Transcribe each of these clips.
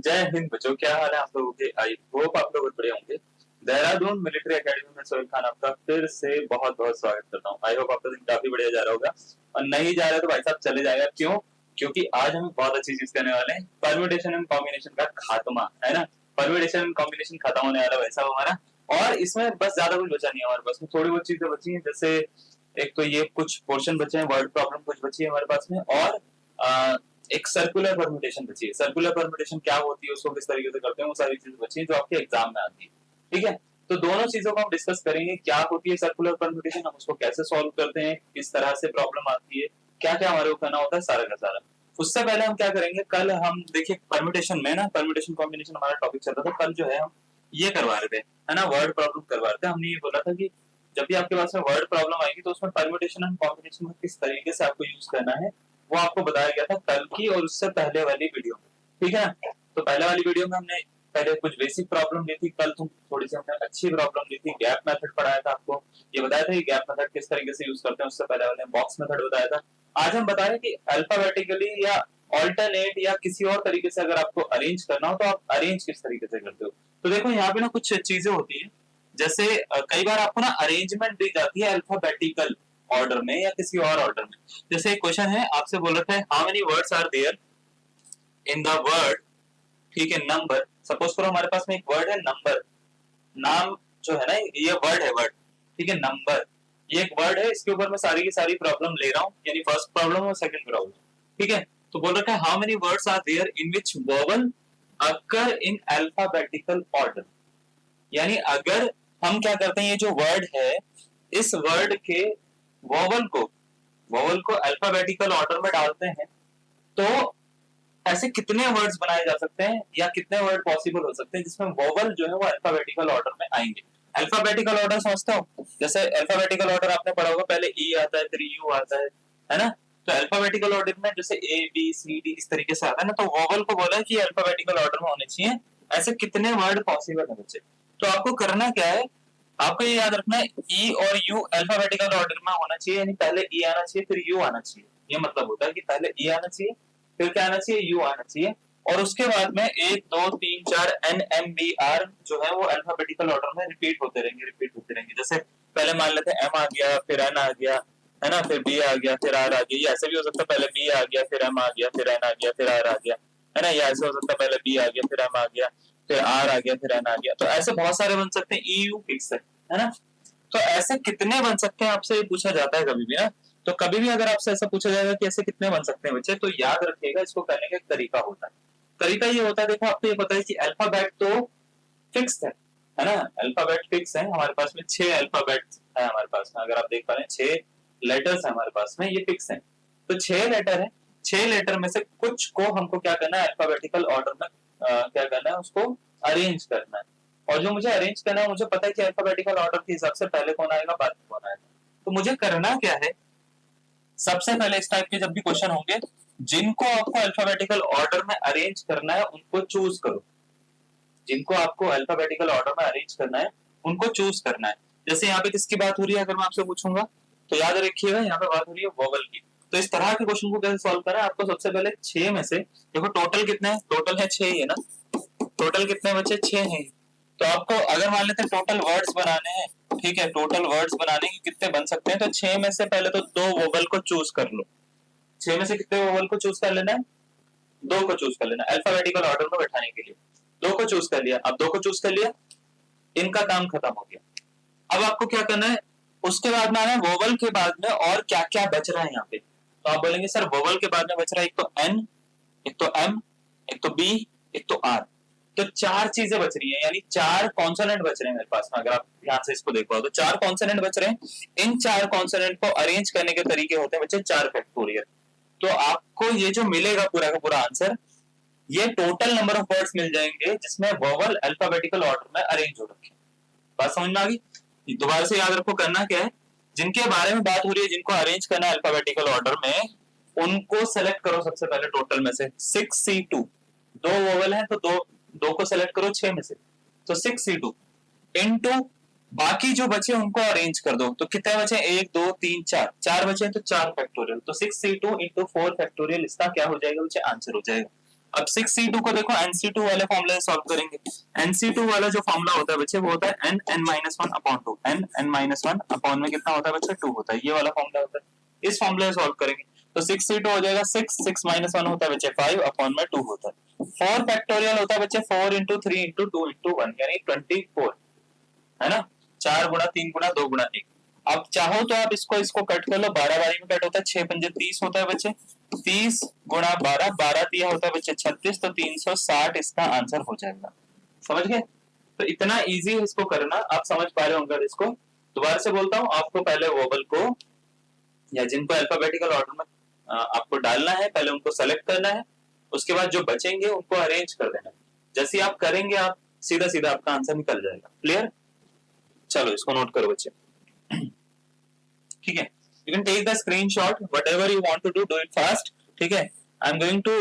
जय हिंद बच्चों, क्या हाल है आप लोगों के। आई होप आप लोग बढ़िया होंगे। देहरादून मिलिट्री एकेडमी में सोहेल खान आपका फिर से बहुत बहुत स्वागत करता हूँ। आई होप आपका दिन काफी बढ़िया जा रहा होगा, और नहीं जा रहा है तो भाई साहब चले जाएगा। क्यों? क्योंकि आज हम बहुत अच्छी चीज करने वाले हैं। परम्यूटेशन एंड कॉम्बिनेशन का खात्मा, है ना। परम्यूटेशन एंड कॉम्बिनेशन खत्म होने वाला भाई साहब हमारा। और इसमें बस ज्यादा कुछ बचा नहीं है हमारे पास में, थोड़ी बहुत चीजें बची हैं। जैसे एक तो ये कुछ पोर्शन बचे हैं, वर्ड प्रॉब्लम कुछ बची है हमारे पास में, और एक सर्कुलर परम्यूटेशन बची है। सर्कुलर परम्यूटेशन क्या होती है, उसको किस तरीके से करते हैं, वो सारी चीजें बची है जो आपके एग्जाम में आती है। ठीक है, तो दोनों चीजों को हम डिस्कस करेंगे। क्या होती है सर्कुलर परम्यूटेशन, हम उसको कैसे सॉल्व करते हैं, किस तरह से प्रॉब्लम आती है, क्या क्या हमारे को करना होता है, सारा का सारा। उससे पहले हम क्या करेंगे, कल हम देखिए परम्यूटेशन में ना, परम्यूटेशन कॉम्बिनेशन हमारा टॉपिक चल रहा था। कल जो है हम ये करवा रहे थे, है ना, वर्ड प्रॉब्लम करवा रहे थे। हमने ये बोला था कि जब भी आपके पास में वर्ड प्रॉब्लम आएगी तो उसमें परम्यूटेशन एंड कॉम्बिनेशन में किस तरीके से आपको यूज करना है, वो आपको बताया गया था कल की और उससे पहले वाली वीडियो में। ठीक है, तो पहले वाली वीडियो में हमने पहले कुछ बेसिक प्रॉब्लम ली थी, कल तुम थोड़ी सी हमने अच्छी प्रॉब्लम ली थी। गैप मेथड पढ़ाया था आपको, ये बताया था कि गैप मेथड किस तरीके से यूज करते हैं। उससे पहले वाले बॉक्स मेथड बताया था। आज हम बता रहे हैं कि अल्फाबेटिकली या ऑल्टरनेट या किसी और तरीके से अगर आपको अरेंज करना हो तो आप अरेंज किस तरीके से करते हो। तो देखो यहाँ पे ना कुछ चीजें होती है। जैसे कई बार आपको ना अरेंजमेंट दी जाती है अल्फाबेटिकल ऑर्डर में या किसी और ऑर्डर में। जैसे एक क्वेश्चन है, आपसे बोल रखा है how many words are there in the word, ठीक है, नंबर। सपोज करो हमारे पास में एक वर्ड है नंबर, नाम जो है ना, ये वर्ड है वर्ड, ठीक है, नंबर। ये एक वर्ड है, इसके ऊपर मैं सारी की सारी प्रॉब्लम ले रहा हूँ, यानी फर्स्ट प्रॉब्लम और सेकंड प्रॉब्लम। ठीक है, तो बोल रखा है how many words are there in which vowel occur in alphabetical order. यानी अगर हम क्या करते हैं, ये जो वर्ड है, इस वर्ड के वोवल को अल्फाबेटिकल ऑर्डर में डालते हैं, तो ऐसे कितने वर्ड्स बनाए जा सकते हैं या कितने वर्ड पॉसिबल हो सकते हैं जिसमें वोवल जो है वो अल्फाबेटिकल ऑर्डर में आएंगे। अल्फाबेटिकल ऑर्डर समझते हो? जैसे अल्फाबेटिकल ऑर्डर आपने पढ़ा होगा, पहले ई आता है, फिर यू आता है ना। तो अल्फाबेटिकल ऑर्डर में जैसे ए बी सी डी इस तरीके से आता है ना, तो वोवल को बोला है कि अल्फाबेटिकल ऑर्डर में होने चाहिए। ऐसे कितने वर्ड पॉसिबल है बच्चे। तो आपको करना क्या है, आपको ये याद रखना है ई और यू अल्फाबेटिकल ऑर्डर में होना चाहिए, यानी पहले ई आना चाहिए फिर यू आना चाहिए। ये मतलब होता है कि पहले ई आना चाहिए, फिर क्या आना चाहिए, यू आना चाहिए, और उसके बाद में 1 2 3 4 एन एम बी आर जो है वो अल्फाबेटिकल ऑर्डर में रिपीट होते रहेंगे। जैसे पहले मान लेते हैं एम आ गया, फिर एन आ गया, है ना, फिर बी आ गया, फिर आर आ गया। ये ऐसे भी हो सकता है पहले बी आ गया, फिर एम आ गया, फिर एन आ गया, फिर आर आ गया, है ना। ये ऐसे हो सकता है पहले बी आ गया, फिर एम आ गया, फिर आर आ गया, फिर एन आ गया। तो ऐसे बहुत सारे बन सकते हैं, ई यू फिक्स है ना। तो ऐसे कितने बन सकते हैं आपसे पूछा जाता है कभी भी ना। तो कभी भी अगर आपसे ऐसा पूछा जाएगा कि ऐसे कितने बन सकते हैं बच्चे, तो याद रखिएगा इसको करने का एक तरीका होता है। तरीका ये होता है, देखो आपको ये पता है कि अल्फाबेट तो फिक्स है ना। अल्फाबेट फिक्स है हमारे पास में, 6 अल्फाबेट है हमारे पास में। अगर आप देख पा रहे हैं 6 लेटर्स है हमारे पास में, ये फिक्स है। तो 6 लेटर है, 6 लेटर में से कुछ को हमको क्या करना है, अल्फाबेटिकल ऑर्डर में क्या करना है, उसको अरेंज करना है। और जो मुझे अरेंज करना है, मुझे पता है कि अल्फाबेटिकल ऑर्डर के हिसाब से पहले कौन आएगा बाद में कौन आएगा। तो मुझे करना क्या है, सबसे पहले इस टाइप के जब भी क्वेश्चन होंगे जिनको आपको अल्फाबेटिकल ऑर्डर में अरेंज करना है उनको चूज करो। जिनको आपको अल्फाबेटिकल ऑर्डर में अरेंज करना है उनको चूज करना है। जैसे यहाँ पे किसकी बात हो रही है, अगर मैं आपसे पूछूंगा तो याद रखिएगा यहाँ पे बात हो रही है वोवल की। तो इस तरह के क्वेश्चन को कैसे सॉल्व करें, आपको सबसे पहले 6 में से, देखो टोटल कितने हैं, टोटल है 6 ही है ना। टोटल कितने बचे, 6 हैं। तो आपको अगर मान लेते हैं टोटल वर्ड्स बनाने हैं, ठीक है, टोटल वर्ड्स बनाने के कितने बन सकते हैं, तो 6 में से पहले तो 2 वोवल को चूज कर लो। 6 में से कितने वोवल को चूज कर लेना है, 2 को चूज कर लेना अल्फाबेटिकल ऑर्डर में बैठाने के लिए। 2 को चूज कर लिया, अब 2 को चूज कर लिया, इनका काम खत्म हो गया। अब आपको क्या करना है, उसके बाद में आना है वोवल के बाद में और क्या क्या बच रहा है यहाँ पे। तो आप बोलेंगे सर वोवल के बाद में बच रहा है एक तो एन, एक तो एम, एक तो बी, एक तो आर। तो 4 चीजें बच रही हैं, यानी 4 कॉन्सोनेंट बच रहे हैं मेरे पास में। अगर आप ध्यान से इसको देखो तो 4 कॉन्सोनेंट बच रहे हैं। इन 4 कॉन्सोनेंट को अरेंज करने के तरीके होते हैं बच्चे 4 फैक्टोरियल। तो आपको ये जो मिलेगा पूरा का पूरा आंसर, ये टोटल नंबर ऑफ वर्ड्स मिल जाएंगे जिसमें वोवल अल्फाबेटिकल ऑर्डर में अरेंज हो रखे हैं। बात समझ में आ गई। दोबारा से याद रखो, करना क्या है, जिनके बारे में बात हो रही है, जिनको अरेंज करना है अल्फाबेटिकल ऑर्डर में, उनको सेलेक्ट करो सबसे पहले टोटल में से 6C2। 2 वोवल है तो 2 को सेलेक्ट करो 6 में से, तो 6C2 इनटू बाकी जो बचे उनको अरेंज कर दो। तो कितने बचे, 1 2 3 4, 4 बचे तो 4 फैक्टोरियल। तो 6C2 इंटू 4 फैक्टोरियल, इसका क्या हो जाएगा बच्चे, आंसर हो जाएगा। अब 6c2 को देखो nc2 वाले फॉर्मूले से सॉल्व करेंगे। nc2 वाला जो फॉर्मूला होता है बच्चे वो होता है n(n-1/2) n(n-1) अपॉन में कितना होता है बच्चे 2 होता है, ये वाला फॉर्मूला होता है। इस फॉर्मूले से सॉल्व करेंगे तो 6c2 हो जाएगा 6 होता है बच्चे 5 अपॉन में 2 होता है। 4 फैक्टोरियल होता है बच्चे 4 into 3 into 2 into 1 यानी 24 है ना, 4 गुणा 3 गुणा 2 गुणा 1। अब चाहो तो आप इसको कट कर लो, 12 बारी में कट होता है, 6 पंजे 30 होता है बच्चे, 30 गुणा 12, 12 तिया होता है बच्चे 36, तो 360 इसका आंसर हो जाएगा। समझ गए? तो इतना इजी है इसको करना, आप समझ पा रहे होंगे। इसको दोबारा से बोलता हूँ, आपको पहले वोवल को या जिनको अल्फाबेटिकल ऑर्डर में आपको डालना है पहले उनको सेलेक्ट करना है, उसके बाद जो बचेंगे उनको अरेंज कर देना है। जैसे आप करेंगे आप सीधा सीधा आपका आंसर निकल जाएगा। क्लियर? चलो इसको नोट करो बच्चे, ठीक है। You can take the screenshot, whatever you want to do, do it fast, ठीक है। I am going to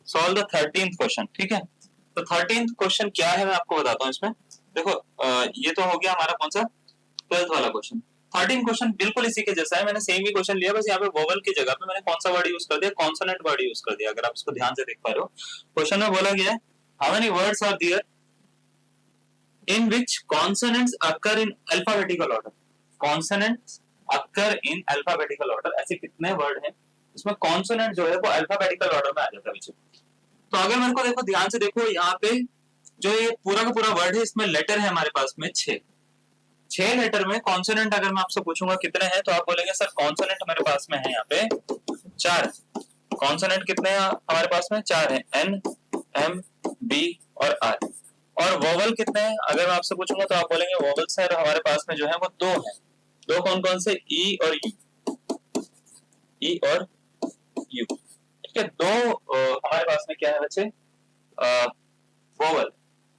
solve the 13th question, ठीक है। तो 13th क्वेश्चन क्या है मैं आपको बताता हूँ इसमें। देखो ये तो हो गया हमारा कौन सा 12th वाला क्वेश्चन। 13th क्वेश्चन बिल्कुल इसी के जैसा है, मैंने सेम ही क्वेश्चन लिया, बस यहाँ पे वोवल की जगह पे मैंने कौन सा वर्ड यूज कर दिया, कॉन्सोनेंट वर्ड यूज कर दिया। अगर आप इसको ध्यान से देख पा रहे हो, क्वेश्चन में बोला गया है how many words are there in which consonants occur in alphabetical order, consonants occur in alphabetical order, ऐसे कितने वर्ड हैं इसमें कॉन्सोनेंट जो है वो अल्फाबेटिकल ऑर्डर में आ जाता है बच्चों। तो अगर मेरे को देखो ध्यान से देखो, यहाँ पे जो ये पूरा का पूरा वर्ड है इसमें लेटर है हमारे पास में 6 लेटर में। कॉन्सोनेंट अगर मैं आपसे पूछूंगा कितने हैं तो आप बोलेंगे सर कॉन्सोनेंट हमारे पास में है यहाँ पे 4। कॉन्सोनेंट कितने हैं हमारे पास में? 4 है, N, M, B और R। और वोवल कितने हैं अगर मैं आपसे पूछूंगा तो आप बोलेंगे वोवल सर हमारे पास में जो है वो 2 है। 2 कौन कौन से? ई और यू, ई और यू, ठीक है। 2 हमारे पास में क्या है बच्चे? वोवल।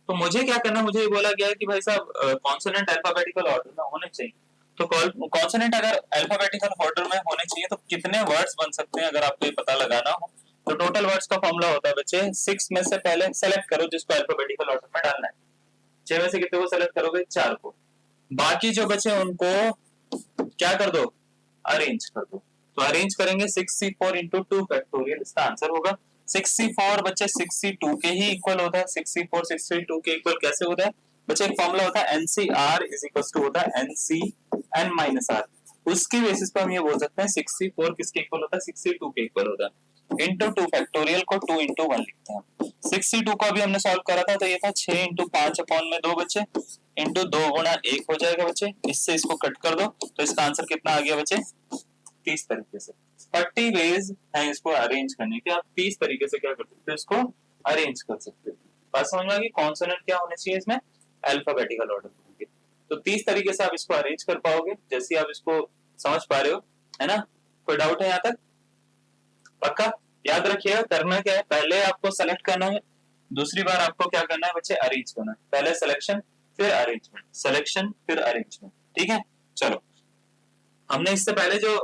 तो मुझे क्या करना, मुझे ये बोला गया है कि भाई साहब कॉन्सोनेंट अल्फाबेटिकल ऑर्डर में होने चाहिए। तो कॉन्सोनेंट अगर अल्फाबेटिकल ऑर्डर में होने चाहिए तो कितने वर्ड्स बन सकते हैं अगर आपको ये पता लगाना हो तो टोटल वर्ड्स का फॉर्मूला होता है बच्चे 6 में से पहले सेलेक्ट करो जिसको अल्फाबेटिकल ऑर्डर में डालना है। 6 में से कितने को सेलेक्ट करोगे? 4 को। बाकी जो बचे उनको क्या कर दो? अरेंज कर दो। तो अरेंज करेंगे 6c4 into 2 फैक्टोरियल, इसका आंसर होगा 6c4 बच्चे 6c2 के ही इक्वल होता है। 6c4 6c2 के इक्वल कैसे होता है बच्चे? एक फॉर्मूला होता है NCR इज इक्वल टू होता है NC(n-R), उसकी बेसिस पर हम ये बोल सकते हैं 6c4 किसके इक्वल होता है? 6c2 के इक्वल होता है। इंटू 2 फैक्टोरियल को 2 into 1 लिखते हैं। 6c2 को अभी हमने सॉल्व करा था तो ये था 6 into 5 अपॉन में 2 बच्चे इंटू 2 गुणा 1 हो जाएगा बच्चे। इससे इसको कट कर दो तो इसका आंसर कितना आ गया बच्चे? 30 तरीके से। 30 वेज है इसको अरेंज करने के, आप 30 तरीके से क्या कर सकते हो इसको अरेंज कर सकते हो। बात समझ में आ गई? कॉन्सोनेंट क्या होने चाहिए इसमें? अल्फाबेटिकल ऑर्डर होंगे। तो 30 तरीके से आप इसको अरेंज कर पाओगे जैसे आप इसको समझ पा रहे हो, है ना? कोई डाउट है यहाँ तक? पक्का? याद रखिएगा करना क्या है, पहले आपको सेलेक्ट करना है, दूसरी बार आपको क्या करना है बच्चे? अरेंज करना है। पहले सिलेक्शन फिर अरेंजमेंट, सिलेक्शन फिर अरेंजमेंट, ठीक है। चलो हमने इससे पहले जो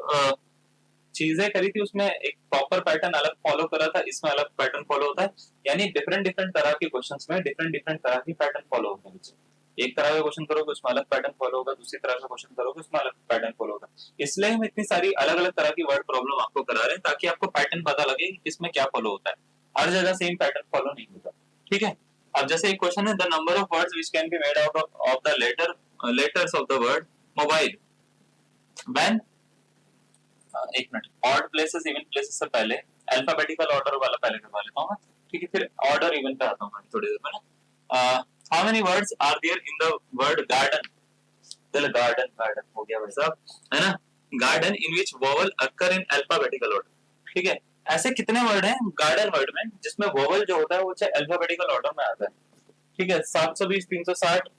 चीजें करी थी उसमें एक प्रॉपर पैटर्न अलग फॉलो करा था, इसमें अलग पैटर्न फॉलो होता है, यानी डिफरेंट डिफरेंट तरह के क्वेश्चंस में डिफरेंट डिफरेंट तरह के पैटर्न फॉलो होते हैं। एक तरह का क्वेश्चन करोगे उसमें अलग पैटर्न फॉलो होगा, दूसरी तरह का क्वेश्चन करोगे उसमें अलग पैटर्न फॉलो होगा। इसलिए हम इतनी सारी अलग अलग तरह की वर्ड प्रॉब्लम आपको करा रहे हैं ताकि आपको पैटर्न पता लगे कि किसमें क्या फॉलो होता है। हर जगह सेम पैटर्न फॉलो नहीं होता, ठीक है। अब जैसे एक क्वेश्चन है, the number of words which can be made out of the letters of the word mobile when, एक minute, odd places even places से पहले अल्फाबेटिकल ऑर्डर वाला पहले करवा लेता हूं मैं, ठीक है, फिर ऑर्डर इवन पे आता हूं मैं थोड़ी देर में ना। How many words are there in the word garden? चलो गार्डन गार्डन हो गया भाई साहब, है ना। Garden in which vowel occur in alphabetical order, ठीक है। ऐसे कितने वर्ड हैं गार्डन वर्ड में जिसमें वोवल जो होता है वो चाहे अल्फाबेटिकल ऑर्डर में आता है, ठीक है। 720, 360,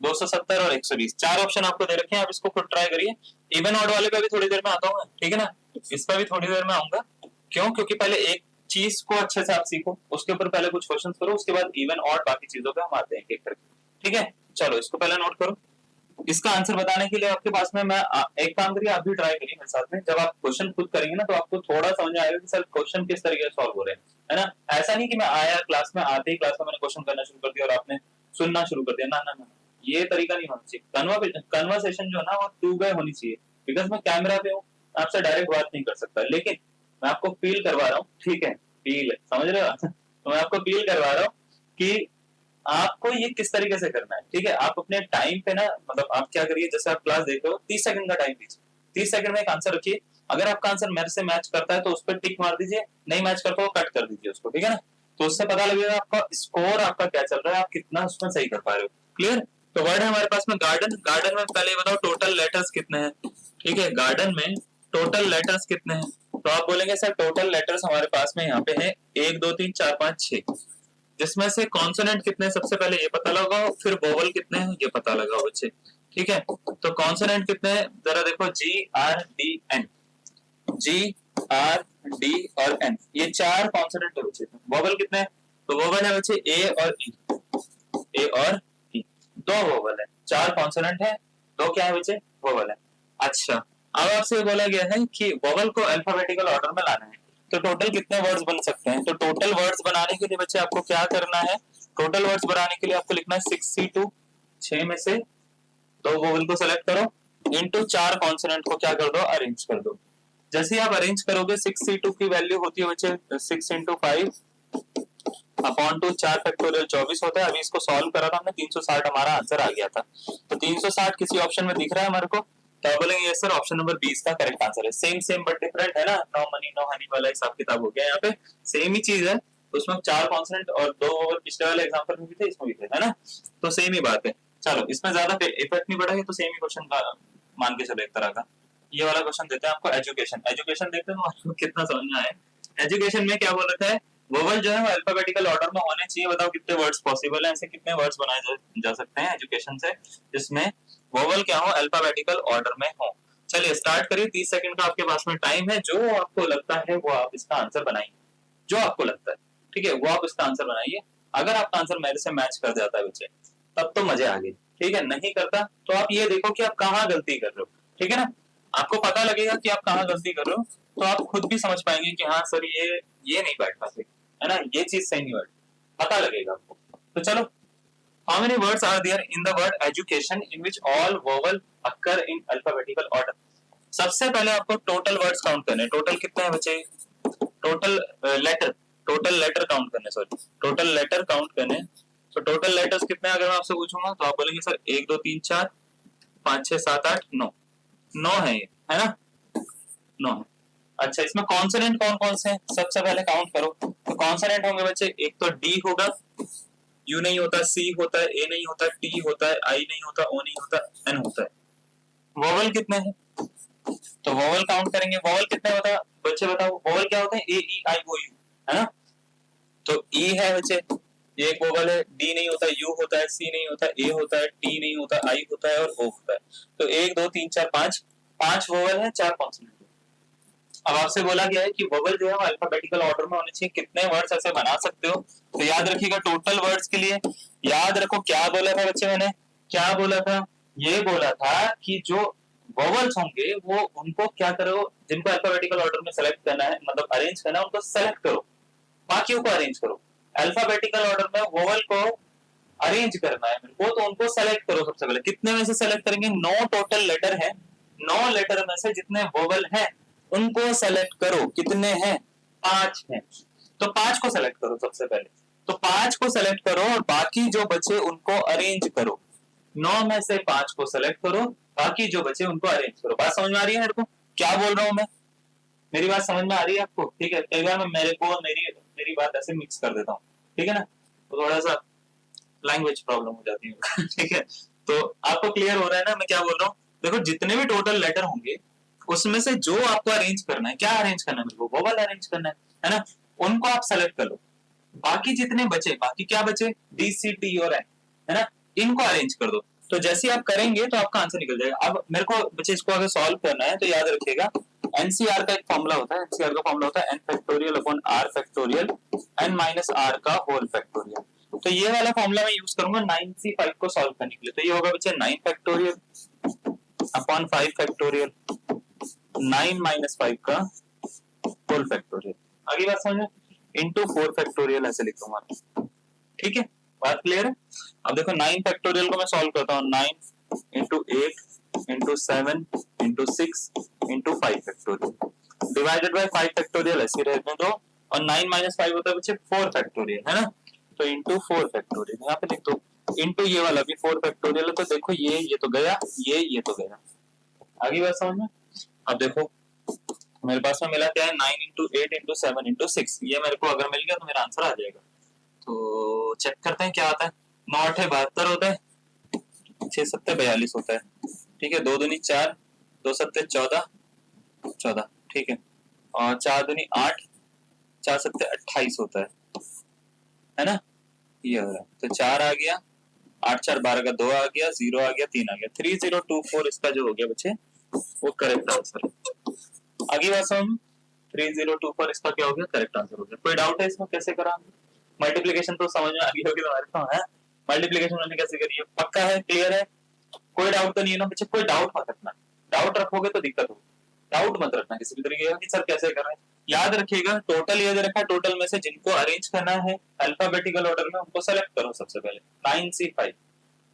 270 और 120, 4 ऑप्शन आपको दे रखे हैं, आप इसको खुद ट्राई करिए। इवन ऑड वाले पे भी थोड़ी देर में आता हूँ, ठीक है ना, इस पर भी थोड़ी देर में आऊंगा। क्यों? क्योंकि पहले एक चीज को अच्छे से आप सीखो, उसके ऊपर पहले कुछ क्वेश्चन करो, उसके बाद इवन ऑड बाकी चीजों पे हम आते हैं एक करके, ठीक है। चलो इसको पहले नोट करो। इसका आंसर बताने के लिए आपके पास में मैं एक काम करिए, आप भी ट्राई करिए मेरे साथ में। जब आप क्वेश्चन खुद करेंगे ना तो आपको थोड़ा समझ में आएगा कि सर क्वेश्चन किस तरीके से सॉल्व हो रहे हैं, है ना। ऐसा नहीं कि मैं आया क्लास में, आते ही क्लास में मैंने क्वेश्चन करना शुरू कर दिया और आपने सुनना शुरू कर दिया, ना ना ना, ये तरीका नहीं होना चाहिए। कन्वर्सेशन जो है ना वो टू वे होनी चाहिए, बिकॉज मैं कैमरा पे हूँ, आपसे डायरेक्ट बात नहीं कर सकता, लेकिन मैं आपको फील करवा रहा हूँ, ठीक है, फील समझ रहे हो तो मैं आपको फील करवा रहा हूँ कि आपको ये किस तरीके से करना है, ठीक है। आप अपने टाइम पे ना, मतलब आप क्या करिए, जैसे आप क्लास देख रहे हो 30 सेकंड का टाइम दीजिए, 30 सेकंड में एक आंसर रखिए, अगर आपका आंसर मेरे से मैच करता है तो उस पर टिक मार दीजिए, नहीं मैच करता तो कट कर दीजिए उसको, ठीक है ना। तो उससे पता लगेगा आपका स्कोर आपका क्या चल रहा है, आप कितना उसमें सही कर पा रहे हो। क्लियर। तो वर्ड है हमारे पास में गार्डन। गार्डन में पहले बताओ टोटल लेटर्स कितने हैं, ठीक है। गार्डन में टोटल लेटर्स कितने हैं, तो आप बोलेंगे सर टोटल लेटर्स हमारे पास में यहाँ पे है 1 2 3 4 5 6, जिसमें से कॉन्सोनेंट कितने हैं सबसे पहले ये पता लगाओ, फिर वोवल कितने हैं ये पता लगाओ बच्चे, ठीक है। तो कॉन्सोनेंट कितने हैं जरा देखो, जी आर डी एन, जी आर डी और एन, ये 4 कॉन्सोनेंट है बच्चे। वोवल कितने हैं, तो वोवल है बच्चे ए और ई, ए और ई, 2 वोवल है, 4 कॉन्सोनेंट है, 2 क्या है बच्चे, वोवल है। अच्छा, अब आपसे बोला गया है कि वोवल को अल्फाबेटिकल ऑर्डर में लाना है, तो टोटल कितने वर्ड्स बन सकते हैं। तो टोटल वर्ड्स बनाने के लिए बच्चे आपको क्या करना है, टोटल वर्ड्स बनाने के लिए आपको लिखना है 6C2, 6 में से 2 वोवल को सेलेक्ट करो, इनटू 4 कॉन्सोनेंट को क्या कर दो, अरेंज कर दो। जैसे ही आप अरेंज करोगे 6C2 की वैल्यू होती है बच्चे 6 इंटू 5 अपॉन टू 4 फैक्टोरियल 24 होता है। अभी इसको सॉल्व करा था हमने, 360 हमारा आंसर आ गया था। तो 360 किसी ऑप्शन में दिख रहा है हमारे को, तो आप बोलेंगे यस सर ऑप्शन नंबर 20 का करेक्ट आंसर है। सेम सेम बट डिफरेंट है ना, नो मनी नो हनी वाला हिसाब किताब हो गया, यहाँ पे सेम ही चीज है, उसमें 4 कॉन्सोनेंट और 2 वोवल पिछले वाले एग्जांपल में भी थे, इसमें भी थे, है ना, तो सेम ही बात है। चलो इसमें ज्यादा इफेक्ट नहीं पड़ेगा, तो सेम ही क्वेश्चन का मान के चलो एक तरह का। ये वाला क्वेश्चन देते हैं आपको, एजुकेशन। एजुकेशन देखते हैं आपको कितना समझ में आया। एजुकेशन में क्या बोल रखा है, वोवल जो है वो अल्फाबेटिकल ऑर्डर में होने चाहिए। बताओ कितने वर्ड्स पॉसिबल है, ऐसे कितने वर्ड्स बनाए जा सकते हैं एजुकेशन से, जिसमें वोवल क्या हो, अल्फाबेटिकल ऑर्डर में हो। चलिए स्टार्ट करिए, 30 सेकंड का आपके पास में टाइम है, जो आपको लगता है वो आप इसका आंसर बनाइए, जो आपको लगता है, ठीक है, वो आप इसका आंसर बनाइए। अगर आपका आंसर मेरे से मैच कर जाता है बच्चे, तब तो मजे आ गए, ठीक है, नहीं करता तो आप ये देखो कि आप कहाँ गलती कर रहे हो, ठीक है ना। आपको पता लगेगा कि आप कहाँ गलती कर रहे हो, तो आप खुद भी समझ पाएंगे कि हाँ सर ये नहीं बैठता सही, है ना, ये चीज सही नहीं बैठ, पता लगेगा आपको। तो चलो, how many words are there in the word education in which all vowel occur in alphabetical order? सबसे पहले आपको टोटल वर्ड्स काउंट करने, टोटल कितने हैं बच्चे, total letter, total letter count करने, सॉरी टोटल लेटर काउंट करने। तो टोटल लेटर्स कितने हैं अगर मैं आपसे पूछूंगा, तो आप बोलेंगे सर 1 2 3 4 5 6 7 8 9, 9 है ये, है ना, 9 है। अच्छा, इसमें कॉन्सोनेंट कौन कौन से हैं, सबसे पहले काउंट करो। तो कॉन्सोनेंट होंगे बच्चे, एक तो डी होगा, यू नहीं होता, सी होता है, ए नहीं होता, टी होता है, आई नहीं होता, ओ नहीं होता, एन होता है। वोवल कितने हैं, तो वोवल काउंट करेंगे, वोवल कितने होता है बच्चे बताओ, वोवल क्या होते हैं, ए ई आई ओ यू, है ना। तो ई है बच्चे, ये एक वोवल है, डी नहीं होता, यू होता है, सी नहीं होता, ए होता है, टी नहीं होता, आई होता है और ओ होता है। तो 1 2 3 4 5, 5 वोवल है, 4 कॉन्सोनेंट। अब आपसे बोला गया है कि वोवल जो है वो अल्फाबेटिकल ऑर्डर में होने चाहिए, कितने वर्ड्स ऐसे बना सकते हो, तो याद रखिएगा टोटल वर्ड्स के लिए याद रखो क्या बोला था बच्चे, मैंने क्या बोला था, ये बोला था कि जो वोवल्स होंगे वो उनको क्या करो, जिनको अल्फाबेटिकल ऑर्डर में सेलेक्ट करना है, मतलब अरेंज करना है, उनको सेलेक्ट करो, बाकियों को अरेंज करो। अल्फाबेटिकल ऑर्डर में वोवल को अरेंज करना है मेरे को, तो उनको सेलेक्ट करो सबसे पहले। कितने में से सेलेक्ट करेंगे, 9 टोटल लेटर है, 9 लेटर में से जितने वोवल हैं उनको सेलेक्ट करो, कितने हैं, 5 हैं, तो 5 को सेलेक्ट करो सबसे पहले। तो 5 को सेलेक्ट करो और बाकी जो बचे उनको अरेंज करो, 9 में से 5 को सेलेक्ट करो, बाकी जो बचे उनको अरेंज करो। बात समझ में आ रही है मेरे को, क्या बोल रहा हूं मैं, मेरी बात समझ में आ रही है आपको, ठीक है। कई बार मैं मेरे को मेरी बात ऐसे मिक्स कर देता हूँ, ठीक है ना, तो थोड़ा सा लैंग्वेज प्रॉब्लम हो जाती है ठीक है। तो आपको क्लियर हो रहा है ना मैं क्या बोल रहा हूँ। देखो जितने भी टोटल लेटर होंगे उसमें से जो आपको अरेंज करना है, क्या अरेंज करना है, मेरे को वोवल अरेंज करना है ना, उनको आप सेलेक्ट कर लो। बाकी जितने बचे, बाकी क्या बचे, डी सी टी और एन, है ना, इनको अरेंज कर दो। तो जैसे आप करेंगे तो आपका आंसर निकल जाएगा। अब मेरे को बच्चे इसको अगर सॉल्व करना है तो याद रखिएगा एनसीआर का एक फॉर्मूला होता है, एनसीआर का फॉर्मूला होता है N factorial upon R factorial N minus R का होल फैक्टोरियल। तो ये वाला फॉर्मूला मैं यूज करूंगा 9C5 को सॉल्व करने के लिए। तो ये होगा बच्चे 9 फैक्टोरियल अपॉन 5 फैक्टोरियल 9 माइनस 5 का होल फैक्टोरियल, आगे बात समझ में, इंटू 4 फैक्टोरियल ऐसे लिख दूंगा, ठीक है, बात क्लियर है। अब देखो 9 फैक्टोरियल को मैं सॉल्व करता हूँ, 9 into 8 into 7 into 6 into 5 factorial, divided by 5 factorial ऐसे रहने दो, और 9 माइनस 5 होता है बच्चे 4 फैक्टोरियल, है ना, तो इंटू 4 फैक्टोरियल यहाँ पे लिख दो, इंटू ये वाला भी 4 फैक्टोरियल है, तो देखो ये तो गया, ये तो गया। आगे बात समझ में। अब देखो मेरे पास में मिला क्या है, 9 इंटू 8 इंटू 7 इंटू 6, ये मेरे को अगर मिल गया तो मेरा आंसर आ जाएगा। तो चेक करते हैं क्या आता है। 9 8 72 होता है, 6 7 42 होता है, ठीक है, 2 दूनी 4, 2 7 14 14, ठीक है, और 4 दूनी 8, 4 7 28 होता है ना, ये हो रहा है। तो 4 आ गया, 8 4 12 का 2 आ गया, 0 आ गया, 3 आ गया, 3024 इसका जो हो गया बच्चे वो करेक्ट आंसर है। आगे बात समझ, 3024 इसका क्या हो गया, करेक्ट आंसर हो गया। कोई डाउट है इसमें कैसे करा, मल्टीप्लिकेशन तो समझ में आ गई होगी तुम्हारे को, है मल्टीप्लिकेशन मैंने कैसे करी है, पक्का है, क्लियर है, कोई डाउट तो नहीं है ना बच्चे, कोई डाउट मत रखना, डाउट रखोगे तो दिक्कत होगी, डाउट मत रखना किसी भी तरीके का कि सर कैसे कर रहे हैं। याद रखिएगा टोटल ये दे रखा है, टोटल में से जिनको अरेंज करना है अल्फाबेटिकल ऑर्डर में उनको सेलेक्ट करो सबसे पहले 9C5,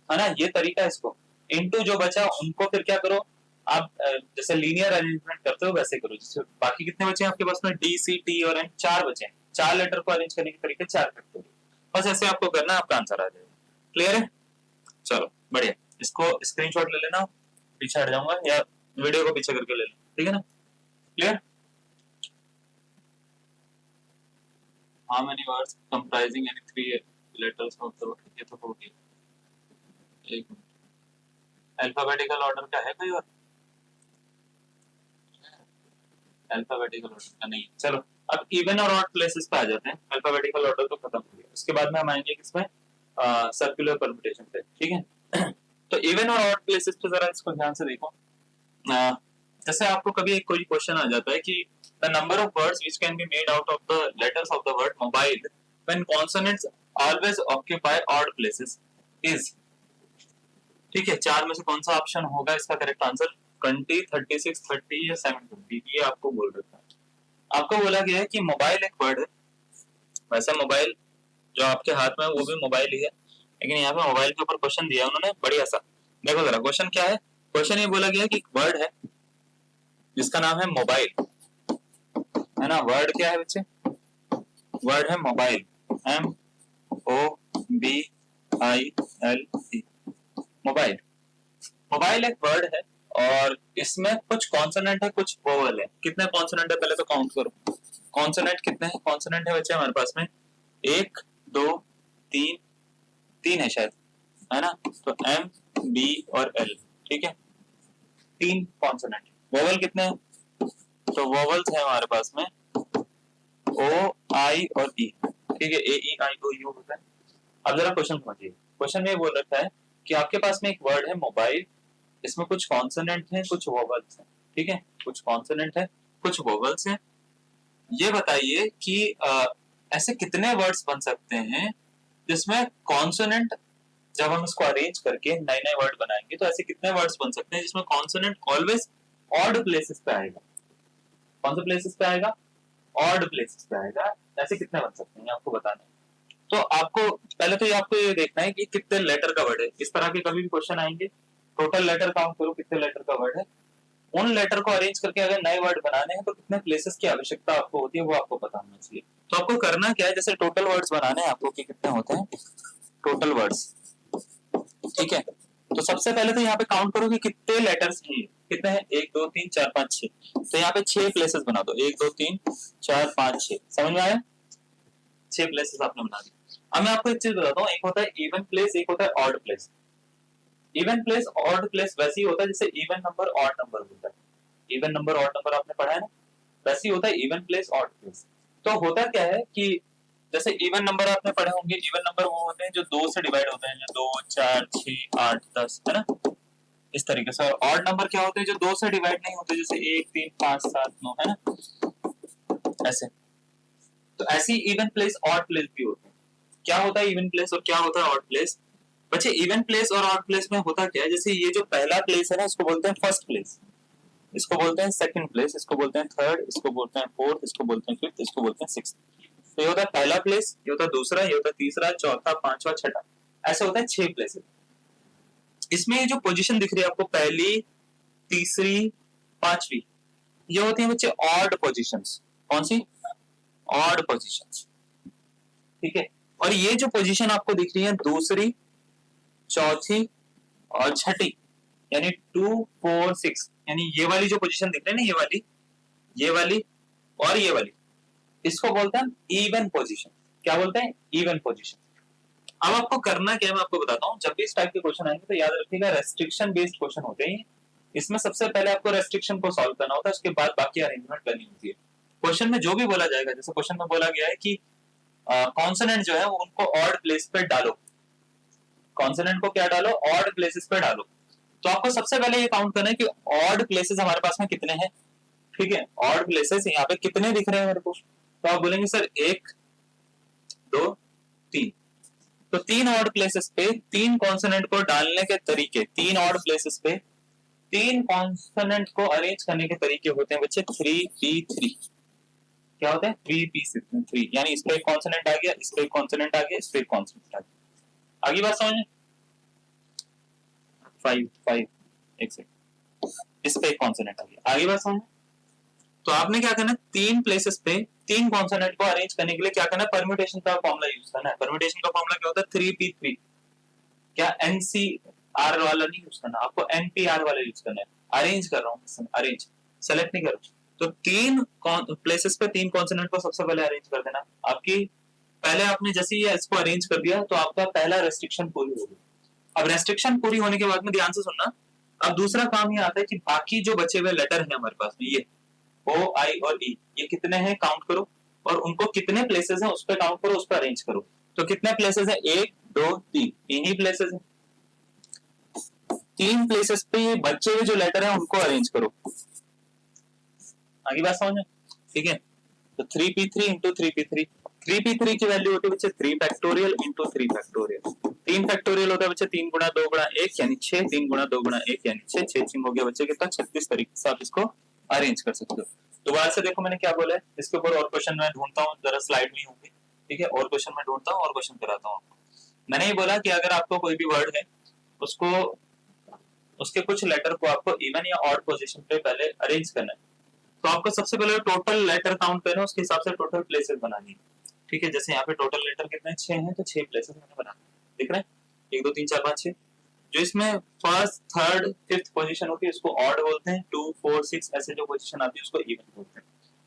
है ना, ये तरीका है इसको। इनटू जो बचा उनको फिर क्या करो आप, जैसे लीनियर अरेंजमेंट करते हो वैसे करो। जैसे बाकी कितने बचे हैं आपके पास में, डी सी टी और एन 4 बचे हैं, 4 लेटर को अरेंज करने के तरीके 4 फैक्टोरियल, बस ऐसे आपको करना है, आपका आंसर आ जाएगा। क्लियर है, चलो बढ़िया, इसको स्क्रीनशॉट ले लेना, पीछे हट जाऊंगा या वीडियो को पीछे करके ले लेना, ठीक है ना, clear. How many words comprising any 3 letters of the word, ये तो हो गया। एक अल्फाबेटिकल ऑर्डर का है कोई और, अल्फाबेटिकल ऑर्डर का नहीं, चलो अब इवन और ऑड प्लेसेस पे आ जाते हैं। अल्फाबेटिकल ऑर्डर तो खत्म हो गया, उसके बाद में हम आएंगे किसमें, सर्कुलर परम्यूटेशन पे, ठीक है। तो इवन और ऑड प्लेसेस पे जरा इसको ध्यान से देखो। जैसे आपको कभी एक कोई क्वेश्चन आ जाता है कि the number of words which can be made out of the letters of the word mobile when consonants always occupy odd places is, ठीक है, 4 में से कौन सा ऑप्शन होगा इसका करेक्ट आंसर, 20 36 30 या 720, ये आपको बोल रखा है। आपको बोला गया है कि मोबाइल एक वर्ड है, वैसे मोबाइल जो आपके हाथ में है वो भी मोबाइल ही है, लेकिन यहाँ पे मोबाइल के ऊपर क्वेश्चन दिया उन्होंने बढ़िया सा। देखो जरा क्वेश्चन क्या है, क्वेश्चन ये बोला गया है कि एक वर्ड है जिसका नाम है मोबाइल, है ना, वर्ड क्या है बच्चे, वर्ड है मोबाइल, MOBILE, मोबाइल। मोबाइल एक वर्ड है और इसमें कुछ कॉन्सोनेंट है कुछ वोवल है। कितने कॉन्सोनेंट है पहले तो काउंट करो, कॉन्सोनेंट कितने हैं, कॉन्सोनेंट है बच्चे हमारे पास में 1 2 3 3 है शायद, है ना, तो M B और L, ठीक है, 3 कॉन्सोनेंट। वोवल कितने हैं, तो वोवल्स है हमारे पास में O I और E, ठीक है, A E I O U होता है। अब जरा क्वेश्चन समझिए, क्वेश्चन में बोल रखा है कि आपके पास में एक वर्ड है मोबाइल, इसमें कुछ कॉन्सोनेंट हैं कुछ वोवल्स हैं, ठीक है, कुछ कॉन्सोनेंट है कुछ वोवल्स हैं। ये बताइए कि ऐसे कितने वर्ड्स बन सकते हैं जिसमें कॉन्सोनेंट, जब हम इसको अरेंज करके नए नए वर्ड बनाएंगे तो ऐसे कितने वर्ड्स बन सकते हैं जिसमें कॉन्सोनेंट ऑलवेज ऑड प्लेसेस पे आएगा। कौन से प्लेसेस पे आएगा, ऑड प्लेसेस पे आएगा। ऐसे कितने बन सकते हैं आपको बताना है। तो आपको पहले तो आपको ये देखना है कि कितने लेटर का वर्ड है। इस तरह के कभी भी क्वेश्चन आएंगे, टोटल लेटर काउंट करो कितने लेटर का वर्ड है, उन लेटर को अरेंज करके अगर नए वर्ड बनाने हैं तो कितने प्लेसेस की आवश्यकता आपको होती है वो आपको पता होना चाहिए। तो आपको करना क्या है, जैसे टोटल वर्ड्स बनाने हैं आपको कि कितने होते हैं टोटल वर्ड्स, ठीक है। तो सबसे पहले तो यहाँ पे काउंट करो कि कितने लेटर्स हैं, कितने हैं 1 2 3 4 5 6, तो यहाँ पे 6 प्लेसेस बना दो, 1 2 3 4 5 6, समझ में आया, 6 प्लेसेस आपने बना दी। अब मैं आपको एक चीज बताता हूँ, एक होता है इवन प्लेस, एक होता है odd place. Even place odd place वैसे ही होता है जैसे इवन नंबर ऑड नंबर होता है, इवन नंबर ऑड नंबर आपने पढ़ा है ना, वैसे ही होता है इवन प्लेस ऑड प्लेस। तो होता क्या है कि जैसे इवन नंबर आपने पढ़े होंगे, इवन नंबर वो होते हैं जो 2 से डिवाइड होते हैं, जो 2 4 6 8 10, है ना, इस तरीके से। और ऑड नंबर क्या होते हैं जो 2 से डिवाइड नहीं होते, जैसे 1 3 5 7 9, है ना, ऐसे। तो ऐसी इवन प्लेस ऑड प्लेस भी होते हैं। क्या होता है इवन प्लेस और क्या होता है ऑड प्लेस बच्चे। इवन प्लेस और ऑड प्लेस में होता क्या है, जैसे ये जो पहला प्लेस है ना इसको बोलते हैं फर्स्ट प्लेस, इसको बोलते हैं सेकंड प्लेस, इसको बोलते हैं थर्ड, इसको बोलते हैं फोर्थ, इसको बोलते हैं फिफ्थ, इसको बोलते हैं सिक्स्थ। तो ये होता है पहला प्लेस, ये होता है दूसरा, ये होता है तीसरा, चौथा, पांचवा, छठा, ऐसे होता है 6 प्लेसेस। इसमें जो पोजीशन दिख रही है आपको, पहली, तीसरी, पांचवी, ये होती है बच्चे ऑड पोजीशंस। कौन सी? Odd positions. ठीक है, और ये जो पोजीशन आपको दिख रही है दूसरी, चौथी और छठी, यानी 2 4 6, यानी ये वाली जो पोजीशन दिख रही है ना, ये वाली और ये वाली, इसको बोलते हैं इवन पोजीशन। क्या बोलते हैं? Even position. अब आपको करना क्या है मैं आपको बताता हूँ। जब भी इस टाइप के क्वेश्चन आएंगे तो याद रखिएगा रेस्ट्रिक्शन बेस्ड क्वेश्चन होते हैं। इसमें सबसे पहले आपको रेस्ट्रिक्शन को सॉल्व करना होता है, उसके बाद बाकी अरेंजमेंट करनी होती है। क्वेश्चन में जो भी बोला जाएगा, जैसे क्वेश्चन में बोला गया है कि कॉन्सोनेंट जो है वो उनको ऑड प्लेस पे डालो, कॉन्सोनेंट को क्या डालो? ऑड प्लेसेस पे डालो। तो आपको सबसे पहले ये काउंट करना है कि ऑड प्लेसेस हमारे पास में कितने हैं। ठीक है, ऑड प्लेसेस यहाँ पे कितने दिख रहे हैं मेरे को? तो आप बोलेंगे सर 1 2 3। तो 3 ऑड प्लेसेस पे 3 कॉन्सोनेंट को डालने के तरीके, 3 ऑड प्लेसेस पे 3 कॉन्सोनेंट को अरेंज करने के तरीके होते हैं बच्चे 3p3। क्या होते हैं? 3p3, यानी इस पे एक कॉन्सोनेंट आ गया, इस पे एक कॉन्सोनेंट आ गया, इस पे एक कॉन्सोनेंट आ गया। आगे बात समझ में? 5 एक सेकंड, इस पे एक कॉन्सोनेंट आ गया। आगे बात समझ में? तो आपने क्या करना है, 3 प्लेसेस पे 3 कॉन्सोनेंट को अरेंज करने के लिए क्या करना है? परम्यूटेशन का फॉर्मूला यूज करना है। परम्यूटेशन का फॉर्मूला क्या होता है? 3p3। क्या NCR वाला नहीं यूज करना, आपको NPR वाला यूज करना है। अरेंज कर रहा हूँ, अरेंज, सेलेक्ट नहीं कर रहा। तो 3 प्लेसेस पे 3 कॉन्सोनेंट को सबसे पहले अरेंज कर देना। आपकी पहले आपने जैसे ही इसको अरेंज कर दिया तो आपका पहला रेस्ट्रिक्शन पूरी हो गई। अब रेस्ट्रिक्शन पूरी होने के बाद में ध्यान से सुनना, अब दूसरा काम ये आता है कि बाकी जो बचे हुए लेटर हैं हमारे पास में, ये O, I और E, ये कितने हैं काउंट करो, और उनको कितने प्लेसेस हैं उस पर काउंट करो, उस पर अरेंज करो। तो कितने प्लेसेस हैं? 1 2 3, 3 ही प्लेसेस हैं। 3 प्लेसेस पे ये बचे हुए जो लेटर हैं उनको अरेंज करो। आगे बात समझ में? ठीक है, तो 3p3 इंटू 3p3, 3p3 की वैल्यू होती है बच्चे 3 फैक्टोरियल इंटू 3 फैक्टोरियल। 3 फैक्टोरियल होता है बच्चे 3 गुणा 2 गुणा 1 यानी 6, 3 गुणा 2 गुणा 1 यानी 6, 6 हो गया बच्चे कितना? 36 तरीके से आप इसको अरेंज कर सकते हो। दोबारा से देखो मैंने क्या बोला है, इसके ऊपर और क्वेश्चन मैं ढूंढता हूँ, जरा स्लाइड में होंगे। ठीक है, और क्वेश्चन मैं ढूंढता हूँ और क्वेश्चन कराता हूँ आपको। मैंने ये बोला कि अगर आपको कोई भी वर्ड है उसको, उसके कुछ लेटर को आपको इवन या ऑड पोजीशन पे पहले अरेंज करना है, तो आपको सबसे पहले टोटल लेटर काउंट करना है, उसके हिसाब से टोटल प्लेसेस बनानी है। ठीक है, जैसे यहाँ पे टोटल लेटर कितने? 6 हैं, तो 6 प्लेसेस मैंने बना दिख रहे हैं, 1 2 3 4 5 6। जो इसमें फर्स्ट थर्ड फिफ्थ पोजीशन होती है उसको ऑड बोलते हैं, 2 4 6 ऐसे जो पोजीशन आती है उसको इवन बोलते हैं।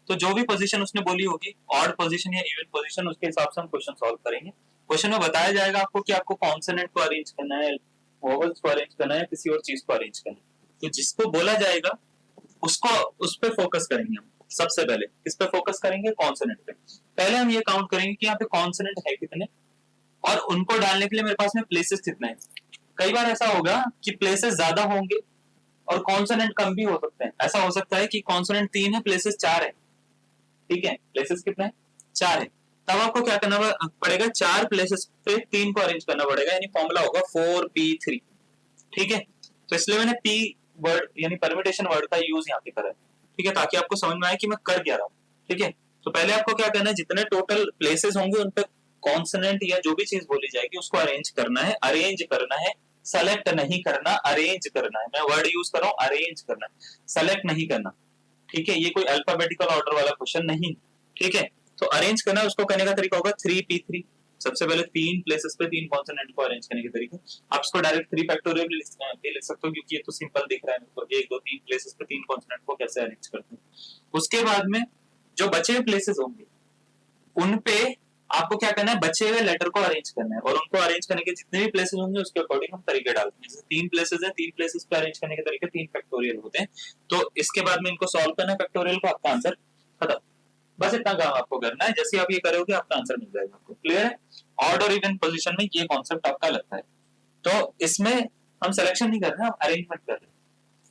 तो जो भी पोजीशन उसने बोली होगी, ऑड पोजीशन या इवन पोजीशन, उसके हिसाब से हम क्वेश्चन सॉल्व करेंगे। क्वेश्चन में बताया जाएगा आपको कि आपको कॉन्सोनेंट को अरेंज करना है, वोवेल्स को अरेंज करना है, किसी और चीज को अरेंज करना है। तो जिसको बोला जाएगा उसको, उस पे फोकस करेंगे हम। सबसे पहले किस पे फोकस करेंगे? कॉन्सोनेंट पे। पहले हम ये काउंट करेंगे कि यहाँ पे कॉन्सोनेंट है कितने, और उनको डालने के लिए मेरे पास में प्लेसेस कितने हैं। कई बार ऐसा होगा कि प्लेसेस ज्यादा होंगे और कॉन्सोनेंट कम भी हो सकते हैं। ऐसा हो सकता है कि कॉन्सोनेंट 3 है, प्लेसेस 4 है। ठीक है, प्लेसेस कितने हैं? 4 है। तब आपको क्या करना पड़ेगा? 4 प्लेसेस पे 3 को अरेंज करना पड़ेगा, यानी फॉर्मूला होगा 4p3। ठीक है, तो इसलिए मैंने p वर्ड यानी परम्यूटेशन वर्ड का यूज यहाँ पे करा है। ठीक है, ताकि आपको समझ में आए कि मैं कर क्या रहा हूँ। ठीक है, तो पहले आपको क्या करना है, जितने टोटल प्लेसेस होंगे उन पे कॉन्सोनेंट या जो भी चीज बोली जाएगी उसको अरेंज करना है। अरेंज करना है, सेलेक्ट नहीं करना, अरेंज करना है। मैं वर्ड यूज कर रहा हूँ अरेंज करना, सेलेक्ट नहीं करना। ठीक है, ये कोई अल्फाबेटिकल ऑर्डर वाला क्वेश्चन नहीं। ठीक है, तो अरेंज करना, उसको करने का तरीका होगा 3p3। सबसे पहले 3 प्लेसेस पे 3 कॉन्सोनेंट को अरेंज करने के तरीके। आप इसको डायरेक्ट 3 फैक्टोरियल भी लिख सकते हो, क्योंकि ये तो सिंपल दिख रहा है मेरे को। 1 2 3 प्लेसेस पे 3 कॉन्सोनेंट को कैसे अरेंज करते हैं। उसके बाद में जो बचे हुए प्लेसेस होंगे उन पे आपको क्या करना है? बचे हुए लेटर को अरेंज करना है, और उनको अरेंज करने के जितने भी प्लेसेस होंगे उसके अकॉर्डिंग हम तरीके डालते हैं। जैसे 3 प्लेसेस है, 3 प्लेसेस पे अरेंज करने के तरीके 3 फैक्टोरियल होते हैं। तो इसके बाद में इनको सॉल्व करना है फैक्टोरियल को, आपका आंसर खत्म। बस इतना काम आपको करना है। जैसे आप ये करोगे आपका आंसर मिल जाएगा आपको। क्लियर है? ऑड और इवन पोजीशन में ये कॉन्सेप्ट आपका लगता है। तो इसमें हम सिलेक्शन नहीं कर रहे हैं, हम अरेंजमेंट कर रहे हैं,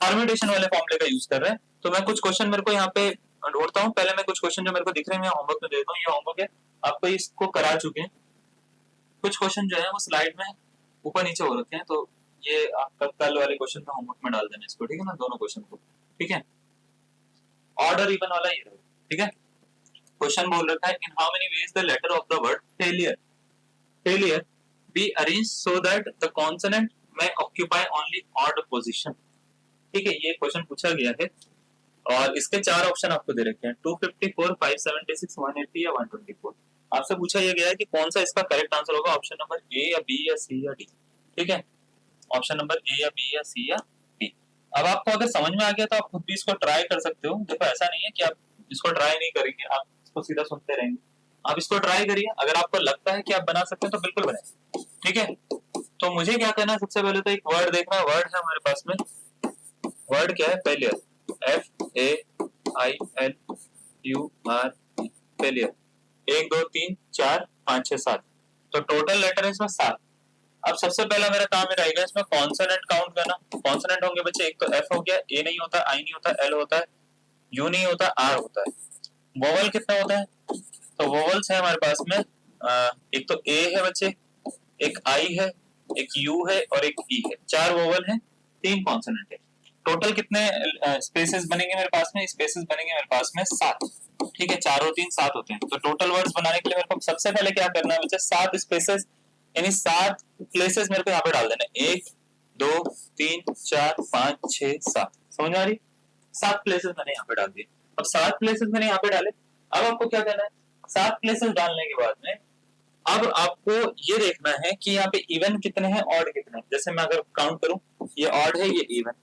परम्यूटेशन वाले फॉर्मूले का यूज कर रहे हैं। तो मैं कुछ क्वेश्चन मेरे को यहाँ पे ढूंढता हूँ। पहले मैं कुछ क्वेश्चन जो मेरे को दिख रहे हैं मैं होमवर्क में दे दूँ। ये होमवर्क है, आपको इसको करा चुके हैं। कुछ क्वेश्चन जो है वो स्लाइड में ऊपर नीचे हो रखे हैं, तो ये आपका कल वाले क्वेश्चन में होमवर्क में डाल देना इसको। ठीक है ना, दोनों क्वेश्चन को। ठीक है, ऑर्डर इवन वाला ये रहा। ठीक है, क्वेश्चन बोल रखा है, in how many ways the letter of the word failure be arrange so that the consonant may occupy only odd position। ठीक है, ये क्वेश्चन पूछा गया है और इसके चार ऑप्शन आपको दे रखे हैं 254, 576, 180 या 124। आपसे पूछा यह गया है कि कौन सा इसका करेक्ट आंसर होगा, ऑप्शन नंबर ए या बी या सी या डी। ठीक है, ऑप्शन नंबर ए या बी या सी या डी। अब आपको अगर समझ में आ गया तो आप खुद भी इसको ट्राई कर सकते हो। देखो ऐसा नहीं है कि आप इसको ट्राई नहीं करेंगे, आप इसको सीधा सुनते रहेंगे। आप इसको ट्राई करिए, अगर आपको लगता है कि आप बना सकते हैं तो बिल्कुल बनाइए। ठीक है, तो मुझे क्या करना है, सबसे पहले तो एक वर्ड देखना है। वर्ड है हमारे पास में, वर्ड क्या है, फेलियर, FAILUR, फेलियर। 1 2 3 4 5 6 7, तो टोटल लेटर है इसमें 7। अब सबसे पहला मेरा काम ये रहेगा इसमें कॉन्सोनेंट काउंट करना। कॉन्सोनेंट होंगे बच्चे, एक तो F हो गया, A नहीं होता, I नहीं होता, L होता है, U नहीं होता, R होता है। वोवल कितना होता है, तो वोवल्स है हमारे पास में एक तो A है बच्चे, एक I है, एक U है और एक E है। 4 वोवल है, 3 कॉन्सोनेंट है। टोटल कितने स्पेसेस बनेंगे मेरे पास में, स्पेसेस बनेंगे मेरे पास में 7। ठीक है, 4 और 3 7 होते हैं। तो टोटल वर्ड्स बनाने के लिए मेरे को सबसे पहले क्या करना है बच्चे, 7 स्पेसेस यानी 7 प्लेसेस मेरे को यहाँ पे डाल देना है। 1 2 3 4 5 6 7, समझ में आ रही? 7 प्लेसेस मैंने यहाँ पे डाल दिए। अब 7 प्लेसेस मैंने यहाँ पे डाले। अब आपको क्या करना है, 7 प्लेसेस डालने के बाद में अब आपको ये देखना है कि यहाँ पे इवन कितने हैं, ऑड कितने हैं। जैसे मैं अगर काउंट करूं, ये ऑड है, ये इवन,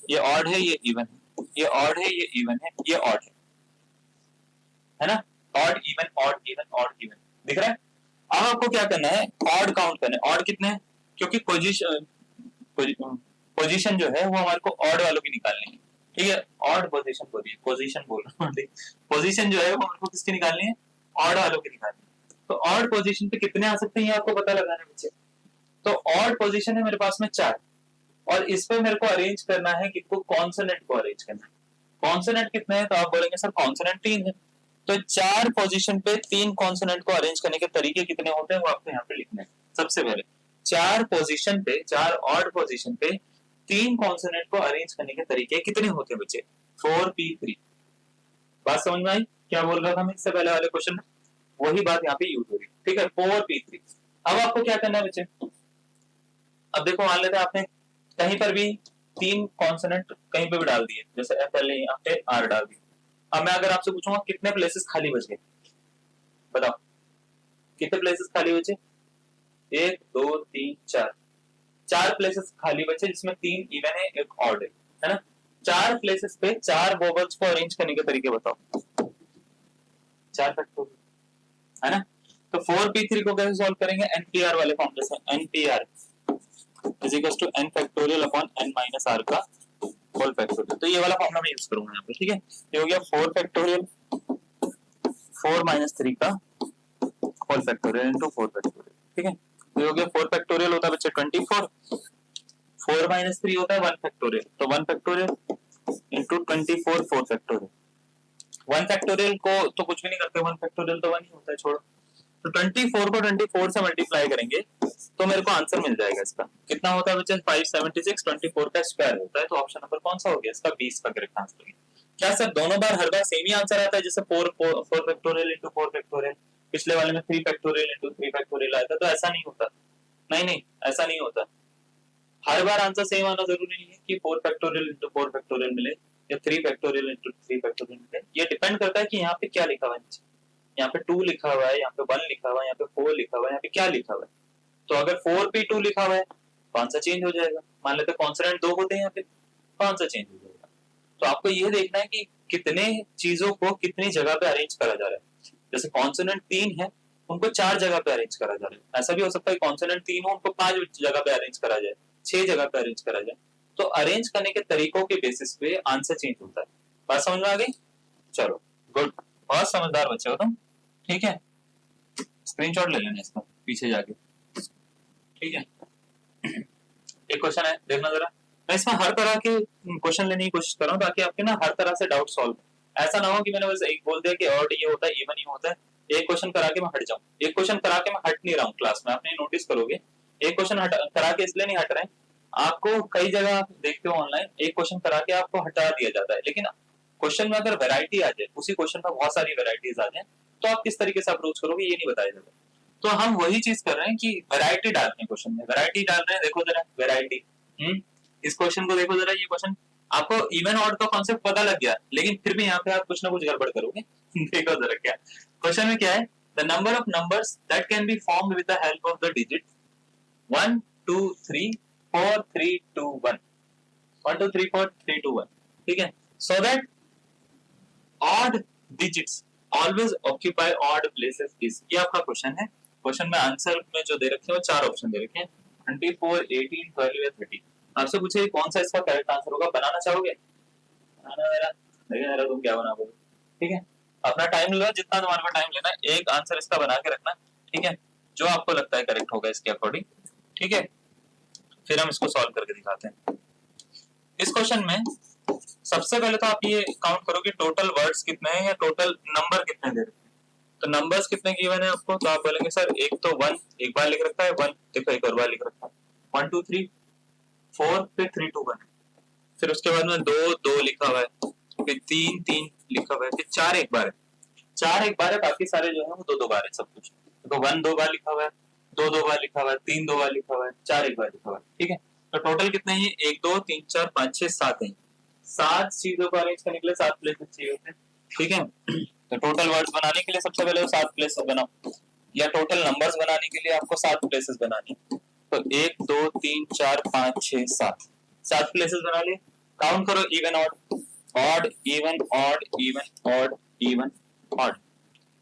ये ऑड है, ये इवन है, ये ऑड है, ये इवन है, ये ऑड है ना? Odd even odd even odd even, दिख रहा है? अब आपको क्या करना है, ऑड काउंट करना है। ऑड कितने हैं, क्योंकि पोजीशन जो है वो हमारे को ऑड वालों की निकालनी है। ठीक है, ऑड पोजीशन पोजीशन बोल रहा हूँ, पोजीशन जो है वो हमारे को किसकी निकालनी है, ऑड वालों की निकालनी है। तो ऑड पोजीशन पे कितने आ सकते हैं ये आपको पता लगाना है बच्चे। तो ऑड पोजीशन है मेरे पास में 4, और इस पे मेरे को अरेंज करना है, किसको, कॉन्सोनेंट को अरेंज करना है। कॉन्सोनेंट कितने हैं, तो आप बोलेंगे सर कॉन्सोनेंट 3 है। तो 4 पोजीशन पे 3 कॉन्सोनेंट को अरेंज करने के तरीके कितने होते हैं वो आपको यहाँ पे लिखना है। सबसे पहले 4 पोजीशन पे, 4 ऑड पोजीशन पे 3 कॉन्सोनेंट को अरेंज करने के तरीके कितने होते हैं बच्चे, 4p3। बात समझ में आई क्या बोल रहा था मैं इससे पहले वाले क्वेश्चन में, वही बात यहाँ पे यूज हो रही है। ठीक है, 4p3। अब आपको क्या करना है बच्चे, अब देखो मान लेते हैं आपने कहीं पर भी 3 कॉन्सोनेंट कहीं पे भी डाल दिए, जैसे FL यहाँ पे R डाल दिया। अब मैं अगर आपसे पूछूंगा कितने प्लेसेस खाली बच गए, बताओ कितने प्लेसेस खाली बचे, 1 2 3 4, 4 प्लेसेस खाली बचे जिसमें 3 इवन है, एक ऑड है ना? 4 प्लेसेस पे 4 वोवल्स को अरेंज करने के तरीके बताओ, 4 फैक्टोरियल है ना? तो 4p3 को कैसे सॉल्व करेंगे, NPR वाले फॉर्मूले से। NPR is equal to n factorial upon n minus r का होल फैक्टोरियल। तो ये वाला फॉर्मूला मैं यूज करूंगा यहाँ पे। ठीक है, ये हो गया 4 फैक्टोरियल 4 माइनस 3 का होल फैक्टोरियल इनटू 4 फैक्टोरियल। ठीक है, ये हो गया 4 फैक्टोरियल होता है बच्चे 24, 4 माइनस 3 होता है 1 फैक्टोरियल, तो 1 फैक्टोरियल इनटू 24 4 फैक्टोरियल। 1 फैक्टोरियल को तो कुछ भी नहीं करते, 1 फैक्टोरियल तो 1 ही होता है, छोड़ो। तो 24 को 24 से मल्टीप्लाई करेंगे तो मेरे को आंसर मिल जाएगा। इसका कितना होता है बच्चे, 576, 24 का स्क्वायर होता है। तो ऑप्शन नंबर कौन सा हो गया इसका, 20 का करेक्ट आंसर। क्या सर दोनों बार हर बार सेम ही आंसर आता है, जैसे 4 फैक्टोरियल इनटू 4 फैक्टोरियल, पिछले वाले में 3 फैक्टोरियल इनटू 3 फैक्टोरियल आया था, तो ऐसा नहीं होता। नहीं नहीं, ऐसा नहीं होता। हर बार आंसर सेम आना जरूरी नहीं है कि 4 फैक्टोरियल इनटू 4 फैक्टोरियल मिले या 3 फैक्टोरियल इनटू 3 फैक्टोरियल मिले। ये डिपेंड करता है कि यहाँ पे क्या लिखा हुआ है। यहाँ पे 2 लिखा हुआ है, यहाँ पे 1 लिखा हुआ है, यहाँ पे 4 लिखा हुआ है, यहाँ पे क्या लिखा हुआ है। तो अगर 4p2 लिखा हुआ है तो आंसर चेंज हो जाएगा। मान लेते कॉन्सोनेंट 2 होते हैं यहाँ पे, तो आंसर चेंज हो जाएगा। तो आपको ये देखना है कि कितने चीजों को कितनी जगह पे अरेंज करा जा रहा है। जैसे कॉन्सोनेंट 3 है, उनको 4 जगह पे अरेंज करा जा रहा है। ऐसा भी हो सकता है कॉन्सोनेंट 3 हो, उनको 5 जगह पे अरेंज करा जाए, 6 जगह पे अरेंज करा जाए। तो अरेंज करने के तरीकों के बेसिस पे आंसर चेंज होता है। बात समझ में आ गई? चलो गुड, बहुत समझदार बच्चे हो तुम। ठीक है, स्क्रीनशॉट ले लेना इसका पीछे जाके। ठीक है, एक क्वेश्चन है, देखना जरा। मैं इसमें हर तरह के क्वेश्चन लेने की कोशिश कर रहा हूँ ताकि आपके ना हर तरह से डाउट सॉल्व। ऐसा ना हो कि मैंने बस एक बोल दिया कि ऑड ये होता है, इवन ये होता है, एक क्वेश्चन करा के मैं हट जाऊं। एक क्वेश्चन करा के मैं हट नहीं रहा हूँ क्लास में, आपने नोटिस करोगे। एक क्वेश्चन करा के इसलिए नहीं हट रहे हैं, आपको कई जगह आप देखते हो ऑनलाइन, एक क्वेश्चन करा के आपको हटा दिया जाता है, लेकिन क्वेश्चन में अगर वैरायटी आ जाए, उसी क्वेश्चन में बहुत सारी वैरायटीज आ जाए, तो आप किस तरीके से अप्रोच करोगे ये नहीं बताया जाता। तो हम वही चीज कर रहे हैं कि वैरायटी डालते हैं क्वेश्चन में, वैरायटी डाल रहे हैं। देखो जरा वैरायटी, इस क्वेश्चन को देखो जरा, ये क्वेश्चन आपको इवन ऑड का कॉन्सेप्ट पता लग गया, लेकिन फिर भी यहाँ पे आप कुछ ना कुछ गड़बड़ करोगे। देखो जरा क्या क्वेश्चन में क्या है, the number of numbers that can be formed with the help of the digit 1 2 3 4 3 2 1 1 2 3 4 3 2 1, ठीक है, so that odd digits always occupy odd places is, ये आपका क्वेश्चन है। क्वेश्चन में आंसर में जो दे रखे हैं वो चार ऑप्शन दे रखे हैं 24 18 12 या 30। आपसे पूछे कौन सा इसका करेक्ट आंसर होगा, बनाना चाहोगे? बनाना मेरा, देखिए मेरा तुम क्या बना पाओगे, ठीक है, अपना टाइम लो जितना तुम्हारे पास टाइम लेना है, एक आंसर इसका बना के रखना, ठीक है, जो आपको लगता है करेक्ट होगा इसके अकॉर्डिंग, ठीक है, फिर हम इसको सॉल्व करके दिखाते हैं। इस क्वेश्चन में सबसे पहले तो आप ये काउंट करो कि टोटल वर्ड्स कितने हैं या टोटल नंबर कितने दे रखे हैं। तो नंबर्स कितने गिवन है आपको, तो आप बोलेंगे सर एक तो 1 एक बार लिख रखा है 1, देखो एक और बार लिख रखा है 1 2 3 4 फिर 3 2 1, फिर उसके बाद में 2 2 लिखा हुआ है, फिर 3 3 लिखा हुआ है, फिर 4 एक बार है, 4 एक बार है, बाकी सारे जो है वो 2 2 बार है सब कुछ। तो 1 2 बार लिखा हुआ है, 2 2 बार लिखा हुआ है, 3 2 बार लिखा हुआ है, 4 एक बार लिखा हुआ है, ठीक है। तो टोटल कितने हैं, 1 2 3 4 5 6 7 है, 7 चीजों को अरेंज करने के लिए 7 प्लेसेस चाहिए होते हैं, ठीक है। तो टोटल वर्ड्स बनाने के लिए सबसे पहले 7 प्लेसेस बनाओ, या टोटल नंबर्स बनाने के लिए आपको 7 प्लेसेस बनानी है। तो 1 2 3 4 5 6 7 7 प्लेसेस बना लिए। काउंट करो even odd, odd even odd even odd even odd,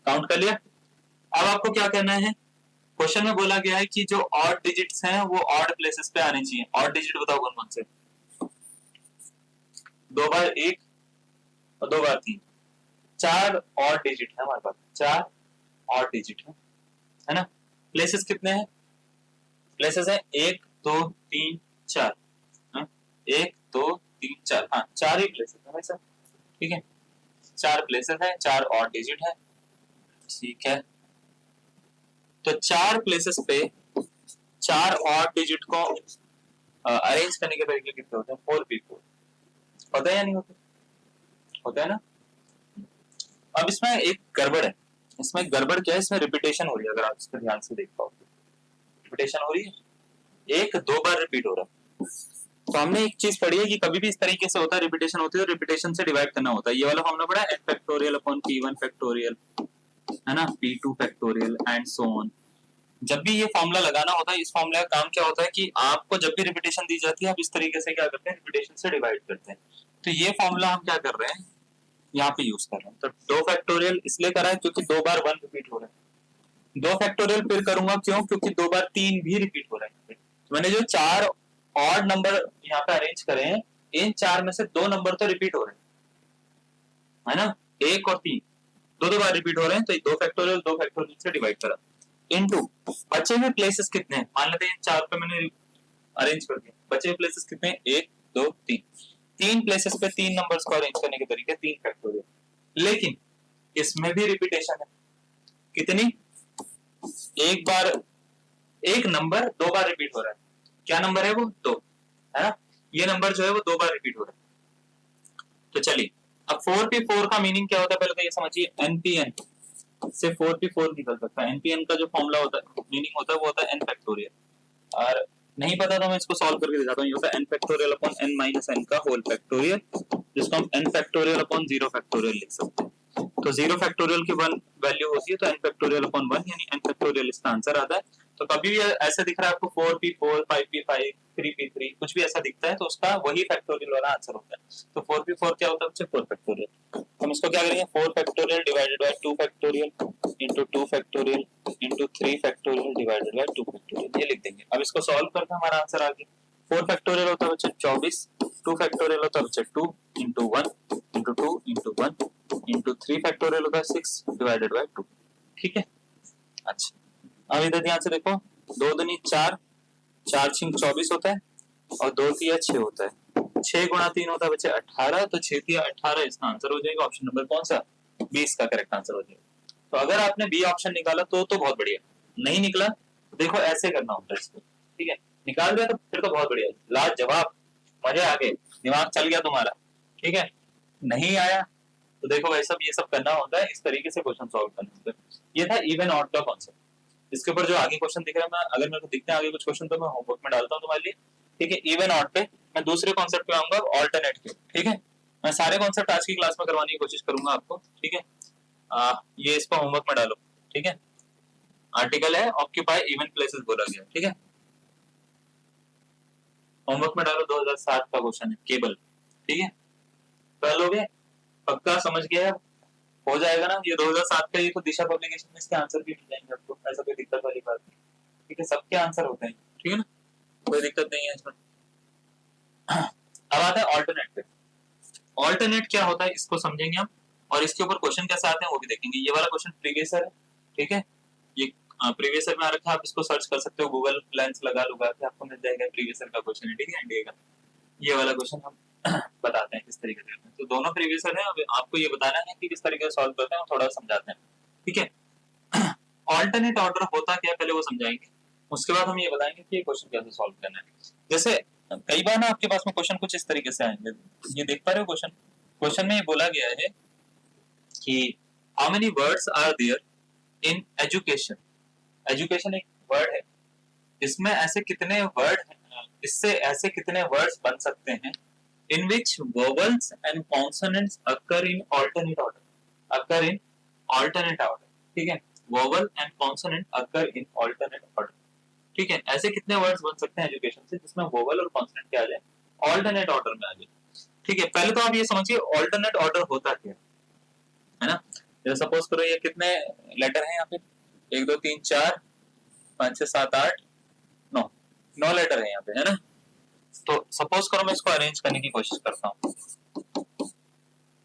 count कर लिया। अब आपको क्या करना है, क्वेश्चन में बोला गया है कि जो ऑड डिजिट्स हैं वो ऑड प्लेसेस पे आने चाहिए। ऑड डिजिट बताओ कौन कौन से, 2 बार 1 और 2 बार 3, 4 ऑड डिजिट है हमारे पास, 4 ऑड डिजिट है ना। प्लेसेस कितने हैं, प्लेसेस है 1 2 3 4, 1 2 3 4, हाँ 4 ही प्लेसेस है भाई साहब, ठीक है, 4 प्लेसेस है, 4 ऑड डिजिट है, ठीक है। तो 4 प्लेसेस पे 4 ऑड डिजिट को अरेंज करने के तरीके कितने होते हैं, 4p4 होता है या नहीं होता, होता है ना। अब इसमें एक गड़बड़ है, इसमें गड़बड़ क्या है, इसमें रिपीटेशन हो रही है, अगर आप इसको ध्यान से देख पाओ रिपीटेशन हो रही है, 1 2 बार रिपीट हो रहा है। तो हमने एक चीज पढ़ी है कि कभी भी इस तरीके से होता है, रिपीटेशन होती है तो रिपीटेशन से डिवाइड करना होता है। ये वाला फॉर्मूला पढ़ा है, n factorial upon p1 factorial, है ना, p2 factorial and so on. जब भी ये फॉर्मूला लगाना होता है, इस फॉर्मूला का काम क्या होता है कि आपको जब भी रिपीटेशन दी जाती है आप इस तरीके से क्या करते हैं, रिपीटेशन से डिवाइड करते हैं। तो ये फॉर्मूला हम क्या कर रहे हैं, यहाँ पे यूज कर रहे हैं। तो 2 फैक्टोरियल इसलिए करा है क्योंकि 2 बार 1 रिपीट हो रहा है, 2 फैक्टोरियल फिर करूंगा क्यों, क्योंकि 2 बार 3 भी रिपीट हो रहा है। तो मैंने जो 4 ऑड नंबर यहाँ पे अरेंज करे हैं, इन 4 में से 2 नंबर तो रिपीट हो रहे हैं, है ना, 1 और 3 2 2 बार रिपीट हो रहे हैं, तो 2 फैक्टोरियल से डिवाइड करा इनटू बचे हुए प्लेसेस कितने हैं, मान लेते हैं 4 पे मैंने अरेंज कर दिया, बचे हुए प्लेसेस कितने हैं, 1 2 3, 3 प्लेसेस पे 3 नंबर्स को अरेंज करने के तरीके 3 फैक्टोरियल। लेकिन इसमें भी रिपीटेशन है, कितनी, एक बार एक नंबर 2 बार रिपीट हो रहा है, क्या नंबर है वो, 2, है ना, ये नंबर जो है वो 2 बार रिपीट हो रहा है। तो चलिए अब 4p4 का मीनिंग क्या होता है, पहले तो ये समझिए, npn से 4p4 निकल सकता है। npn का जो फॉर्मूला होता है, मीनिंग होता है, वो होता है n फैक्टोरियल, और नहीं पता तो मैं इसको सॉल्व करके दिखाता हूँ। ये होता है n factorial upon n minus n का होल फैक्टोरियल, जिसको हम n फैक्टोरियल अपॉन 0 फैक्टोरियल लिख सकते हैं। तो 0 फैक्टोरियल की 1 वैल्यू होती है, तो n फैक्टोरियल अपॉन 1 यानी n फैक्टोरियल इसका आंसर आता है। तो कभी भी ऐसा दिख रहा है आपको 4p4 5p5 3p3 कुछ भी ऐसा दिखता है तो उसका वही फैक्टोरियल वाला आंसर होता है। तो 4p4 क्या होता है बच्चे, 4 फैक्टोरियल। हम इसको क्या करेंगे, 4 factorial divided by 2 factorial into 2 factorial into 3 factorial divided by 2 factorial, ये लिख देंगे। अब इसको सॉल्व करके हमारा आंसर आ गया। 4 फैक्टोरियल होता है बच्चे 24, 2 फैक्टोरियल होता है बच्चे 2 into 1 into 2 into 1 into 3 factorial होता है 6 डिवाइडेड बाय 2, ठीक है। अच्छा अब इधर ध्यान से देखो, 2 दूनी 4, 4 छिंग 24 होता है और 2 तिया 6 होता है, 6 गुणा 3 होता है बच्चे 18, तो 6 तिया 18 इसका आंसर हो जाएगा। ऑप्शन नंबर कौन सा, 20 का करेक्ट आंसर हो जाएगा। तो अगर आपने बी ऑप्शन निकाला तो बहुत बढ़िया, नहीं निकला तो देखो ऐसे करना होता है इसको, ठीक है, निकाल दिया तो फिर तो बहुत बढ़िया, लाजवाब, मजे आ गए, दिमाग चल गया तुम्हारा, ठीक है। नहीं आया तो देखो भाई सब ये सब करना होता है, इस तरीके से क्वेश्चन सॉल्व करना होता है। ये था इवन ऑड का कॉन्सेप्ट। इसके ऊपर जो आगे क्वेश्चन दिख रहा है, मैं अगर मेरे को दिखते हैं आगे कुछ क्वेश्चन तो मैं होमवर्क में डालता हूँ तुम्हारे लिए, ठीक है। इवन ऑड पे मैं दूसरे कॉन्सेप्ट पे आऊंगा ऑल्टरनेट के, ठीक है। मैं सारे कॉन्सेप्ट आज की क्लास में करवाने की कोशिश करूंगा आपको, ठीक है। ये इसको होमवर्क में डालो, ठीक है। आर्टिकल है ऑक्यूपाई इवन प्लेसेस बोला गया, ठीक है। होमवर्क में डालो 2007 का क्वेश्चन है केबल, ठीक है। कर लोगे? पक्का समझ गया? हो जाएगा ना ये 2007 का, ये तो दिशा पब्लिकेशन में इसके आंसर भी मिल जाएंगे आपको, ऐसा कोई दिक्कत वाली बात नहीं, ठीक है। सबके आंसर होते हैं, ठीक है ना, कोई दिक्कत नहीं है इसमें। अब आता है ऑल्टरनेट पे। ऑल्टरनेट क्या होता है इसको समझेंगे हम, और इसके ऊपर क्वेश्चन कैसे आते हैं वो भी देखेंगे। ये वाला क्वेश्चन प्रीवियस है, ठीक है। ये प्रीवियस में आ रखा है, आप इसको सर्च कर सकते हो, गूगल लेंस लगा के आपको मिल जाएगा, प्रीवियस का क्वेश्चन है, ठीक है, एनडीए का। ये वाला क्वेश्चन हम बताते हैं किस तरीके से करते हैं। तो दोनों प्रीवियस है, अब आपको ये बताना है कि किस तरीके से सॉल्व करते हैं, और थोड़ा समझाते हैं, ठीक है। ऑल्टरनेट ऑर्डर होता क्या है पहले वो समझाएंगे, उसके बाद हम ये बताएंगे कि ये क्वेश्चन कैसे सॉल्व करना है। जैसे कई बार ना आपके पास में क्वेश्चन कुछ इस तरीके से आएंगे, ये देख पा रहे हो क्वेश्चन, क्वेश्चन में ये बोला गया है कि how many words are there in education. Education एक वर्ड है, इसमें ऐसे कितने वर्ड, इससे ऐसे कितने वर्ड्स बन सकते हैं in which vowels and consonants occur in alternate order, occur in alternate order, ठीक है। vowel and consonant occur in alternate order, ठीक है। ऐसे कितने वर्ड्स बन सकते हैं एजुकेशन से जिसमें वोवल और कॉन्सोनेंट क्या आ जाए, ऑल्टरनेट ऑर्डर में आ जाए, ठीक है। पहले तो आप ये समझिए ऑल्टरनेट ऑर्डर होता क्या है ना। जैसे सपोज करो ये कितने लेटर हैं यहाँ पे, 1 2 3 4 5 6 7 8 9 लेटर है यहाँ पे, है ना। तो सपोज करो मैं इसको अरेंज करने की कोशिश करता हूँ,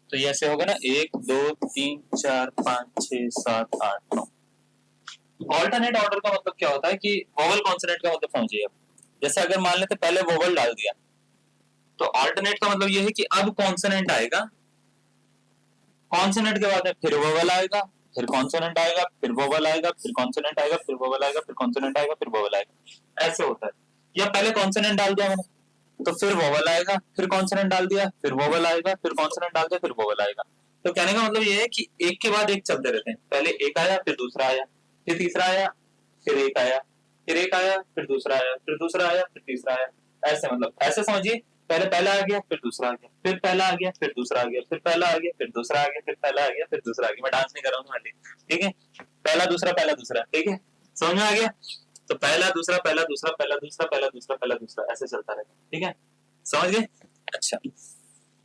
तो ये ऐसे होगा ना 1 2 3 4 5 6 7 8 9। ऑल्टरनेट ऑर्डर का मतलब क्या होता है कि वोवल कॉन्सोनेंट का मतलब समझिए। जैसे अगर मान लेते पहले वोवल डाल दिया, तो ऑल्टरनेट का मतलब ये है कि अब कॉन्सोनेंट आएगा, कॉन्सोनेंट के बाद में फिर वोवल आएगा, फिर कॉन्सोनेंट आएगा, फिर वोवल आएगा, फिर कॉन्सोनेंट आएगा, फिर वोवल आएगा, फिर कॉन्सोनेंट आएगा, फिर वोवल आएगा, ऐसे होता है। या पहले कॉन्सोनेंट डाल दिया मैंने, तो फिर वोवल आएगा, फिर कॉन्सोनेंट डाल दिया, फिर वोवल आएगा, फिर कॉन्सोनेंट डाल दिया, फिर वोवल आएगा। तो कहने का मतलब ये है कि एक के बाद एक चलते रहते हैं, पहले एक आया, फिर दूसरा आया, फिर तीसरा आया, फिर एक आया, फिर एक आया, फिर दूसरा आया, फिर दूसरा आया, फिर तीसरा आया, ऐसे मतलब ऐसे समझिए। पहले पहला आ गया, फिर दूसरा आ गया, फिर पहला आ गया, फिर दूसरा आ गया, फिर पहला आ गया, फिर दूसरा आ गया, फिर पहला आ गया, फिर दूसरा आ गया। मैं डांस नहीं कर रहा हूँ तुम्हारे लिए, ठीक है। पहला दूसरा, ठीक है, समझ में आ गया। तो पहला दूसरा, पहला दूसरा, पहला दूसरा, पहला दूसरा, पहला दूसरा, ऐसे चलता रहेगा, ठीक है, समझ गए। अच्छा,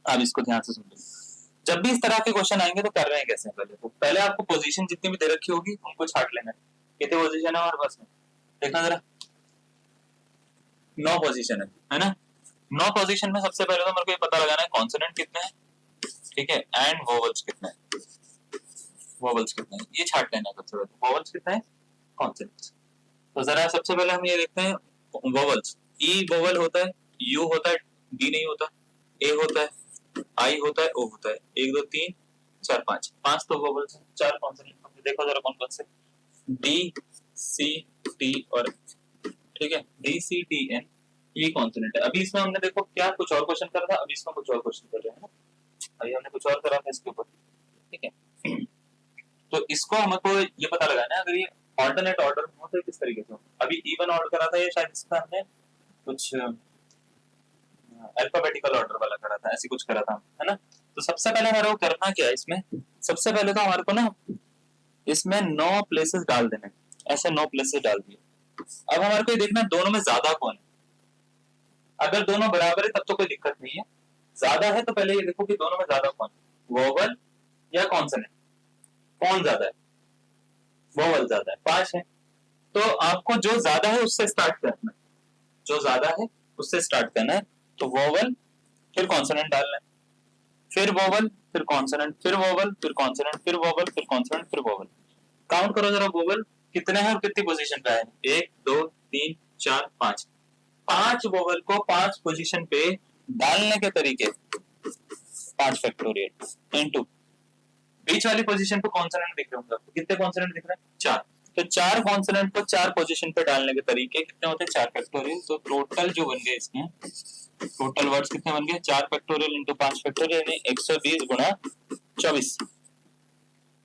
अब इसको ध्यान से सुनिए। जब भी इस तरह के क्वेश्चन आएंगे तो कर रहे हैं कैसे, पहले आपको पोजीशन जितनी भी दे रखी होगी उनको छाट लेना है। कितनी पोजीशन है हमारे पास में, देखना जरा, 9 पोजीशन है ना। 9 पोजीशन में सबसे पहले तो मेरे को ये पता लगाना है कॉन्सोनेंट कितने हैं, ठीक है, एंड वोवल्स कितने हैं, वोवल्स कितने हैं ये छाट लेना है सबसे पहले। वोवल्स कितने हैं, कॉन्सोनेंट्स। तो जरा सबसे पहले हम ये देखते हैं वोवल्स। ई वोवल होता है, यू होता है, डी नहीं होता, ए होता है, आई होता है, ओ होता है, 1 2 3 4 5 तो वोवल्स हैं, 4 कॉन्सोनेंट। देखो जरा कौन कौन से, डी सी टी और, ठीक है, डी सी टी एन, ये कॉन्सोनेंट है। अभी इसमें हमने देखो क्या कुछ और क्वेश्चन करा था, अभी इसमें कुछ और क्वेश्चन कर रहे हैं ना, अभी हमने कुछ और करा था इसके ऊपर, ठीक है। तो इसको हमको ये पता लगाना है अगर ये ऑल्टरनेट ऑर्डर में हो तो किस तरीके से हो। अभी इवन ऑर्डर करा था, ये शायद इसका हमने कुछ अल्फाबेटिकल ऑर्डर वाला करा था, ऐसी कुछ करा था, है ना। तो सबसे पहले हमारे को करना क्या है इसमें, सबसे पहले तो हमारे को ना इसमें 9 प्लेसेस डाल देने, ऐसे 9 प्लेसेस डाल दिए। अब हमारे को देखना दोनों में ज्यादा कौन है, अगर दोनों बराबर है तब तो कोई दिक्कत नहीं है। ज्यादा है तो पहले ये देखो कि दोनों में ज्यादा कौन, वोवल या कॉन्सोनेंट, कौन ज्यादा है, वोवल ज्यादा है, 5 है। तो आपको जो ज्यादा है उससे स्टार्ट करना है, जो ज्यादा है उससे स्टार्ट करना है। तो वोवल फिर कॉन्सोनेंट डालना है, फिर वोवल फिर कॉन्सोनेंट, फिर वोवल फिर कॉन्सोनेंट, फिर वोवल फिर कॉन्सोनेंट, फिर वोवल। काउंट करो जरा वोवल कितने हैं और कितनी पोजीशन पे है, 1 2 3 4 5। 5 वोवल को 5 पोजीशन पे डालने के तरीके, 5 फैक्टोरियल इनटू बीच वाली पोजीशन पे कॉन्सोनेंट दिख रहे होंगे आपको, कितने कॉन्सोनेंट दिख रहे हैं, 4। तो 4 कॉन्सोनेंट को 4 पोजीशन पे डालने के तरीके कितने होते हैं, 4 फैक्टोरियल। तो टोटल जो बन गए इसमें, टोटल वर्ड्स कितने बन गए, 4 फैक्टोरियल इंटू 5 फैक्टोरियल यानी 120 गुणा 24।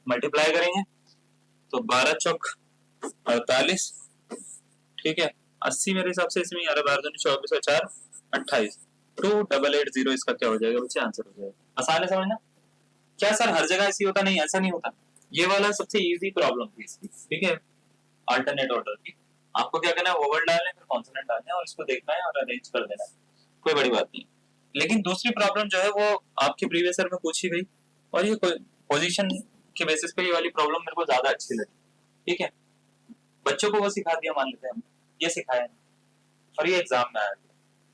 मल्टीप्लाई करेंगे तो 12 चौक 48, ठीक है, 80 मेरे हिसाब से इसमें 11 12 24 और 4 28। 2880 इसका क्या हो जाएगा बच्चे, आंसर हो जाएगा। आसान है समझना। क्या सर हर जगह ऐसी होता? नहीं, ऐसा नहीं होता। ये वाला सबसे इजी प्रॉब्लम थी इसकी, ठीक है, अल्टरनेट ऑर्डर की। आपको क्या करना है, वोवल डालना है, फिर कॉन्सोनेंट डालना है और इसको देखना है और अरेंज कर देना है, कोई बड़ी बात नहीं। लेकिन दूसरी प्रॉब्लम जो है वो आपके प्रीवियस ईयर में पूछी गई, और ये पोजीशन के बेसिस पे ये वाली प्रॉब्लम मेरे को ज्यादा अच्छी लगी, ठीक है। बच्चों को वो सिखा दिया, मान लेते हैं हम, ये सिखाया और ये एग्जाम में आया,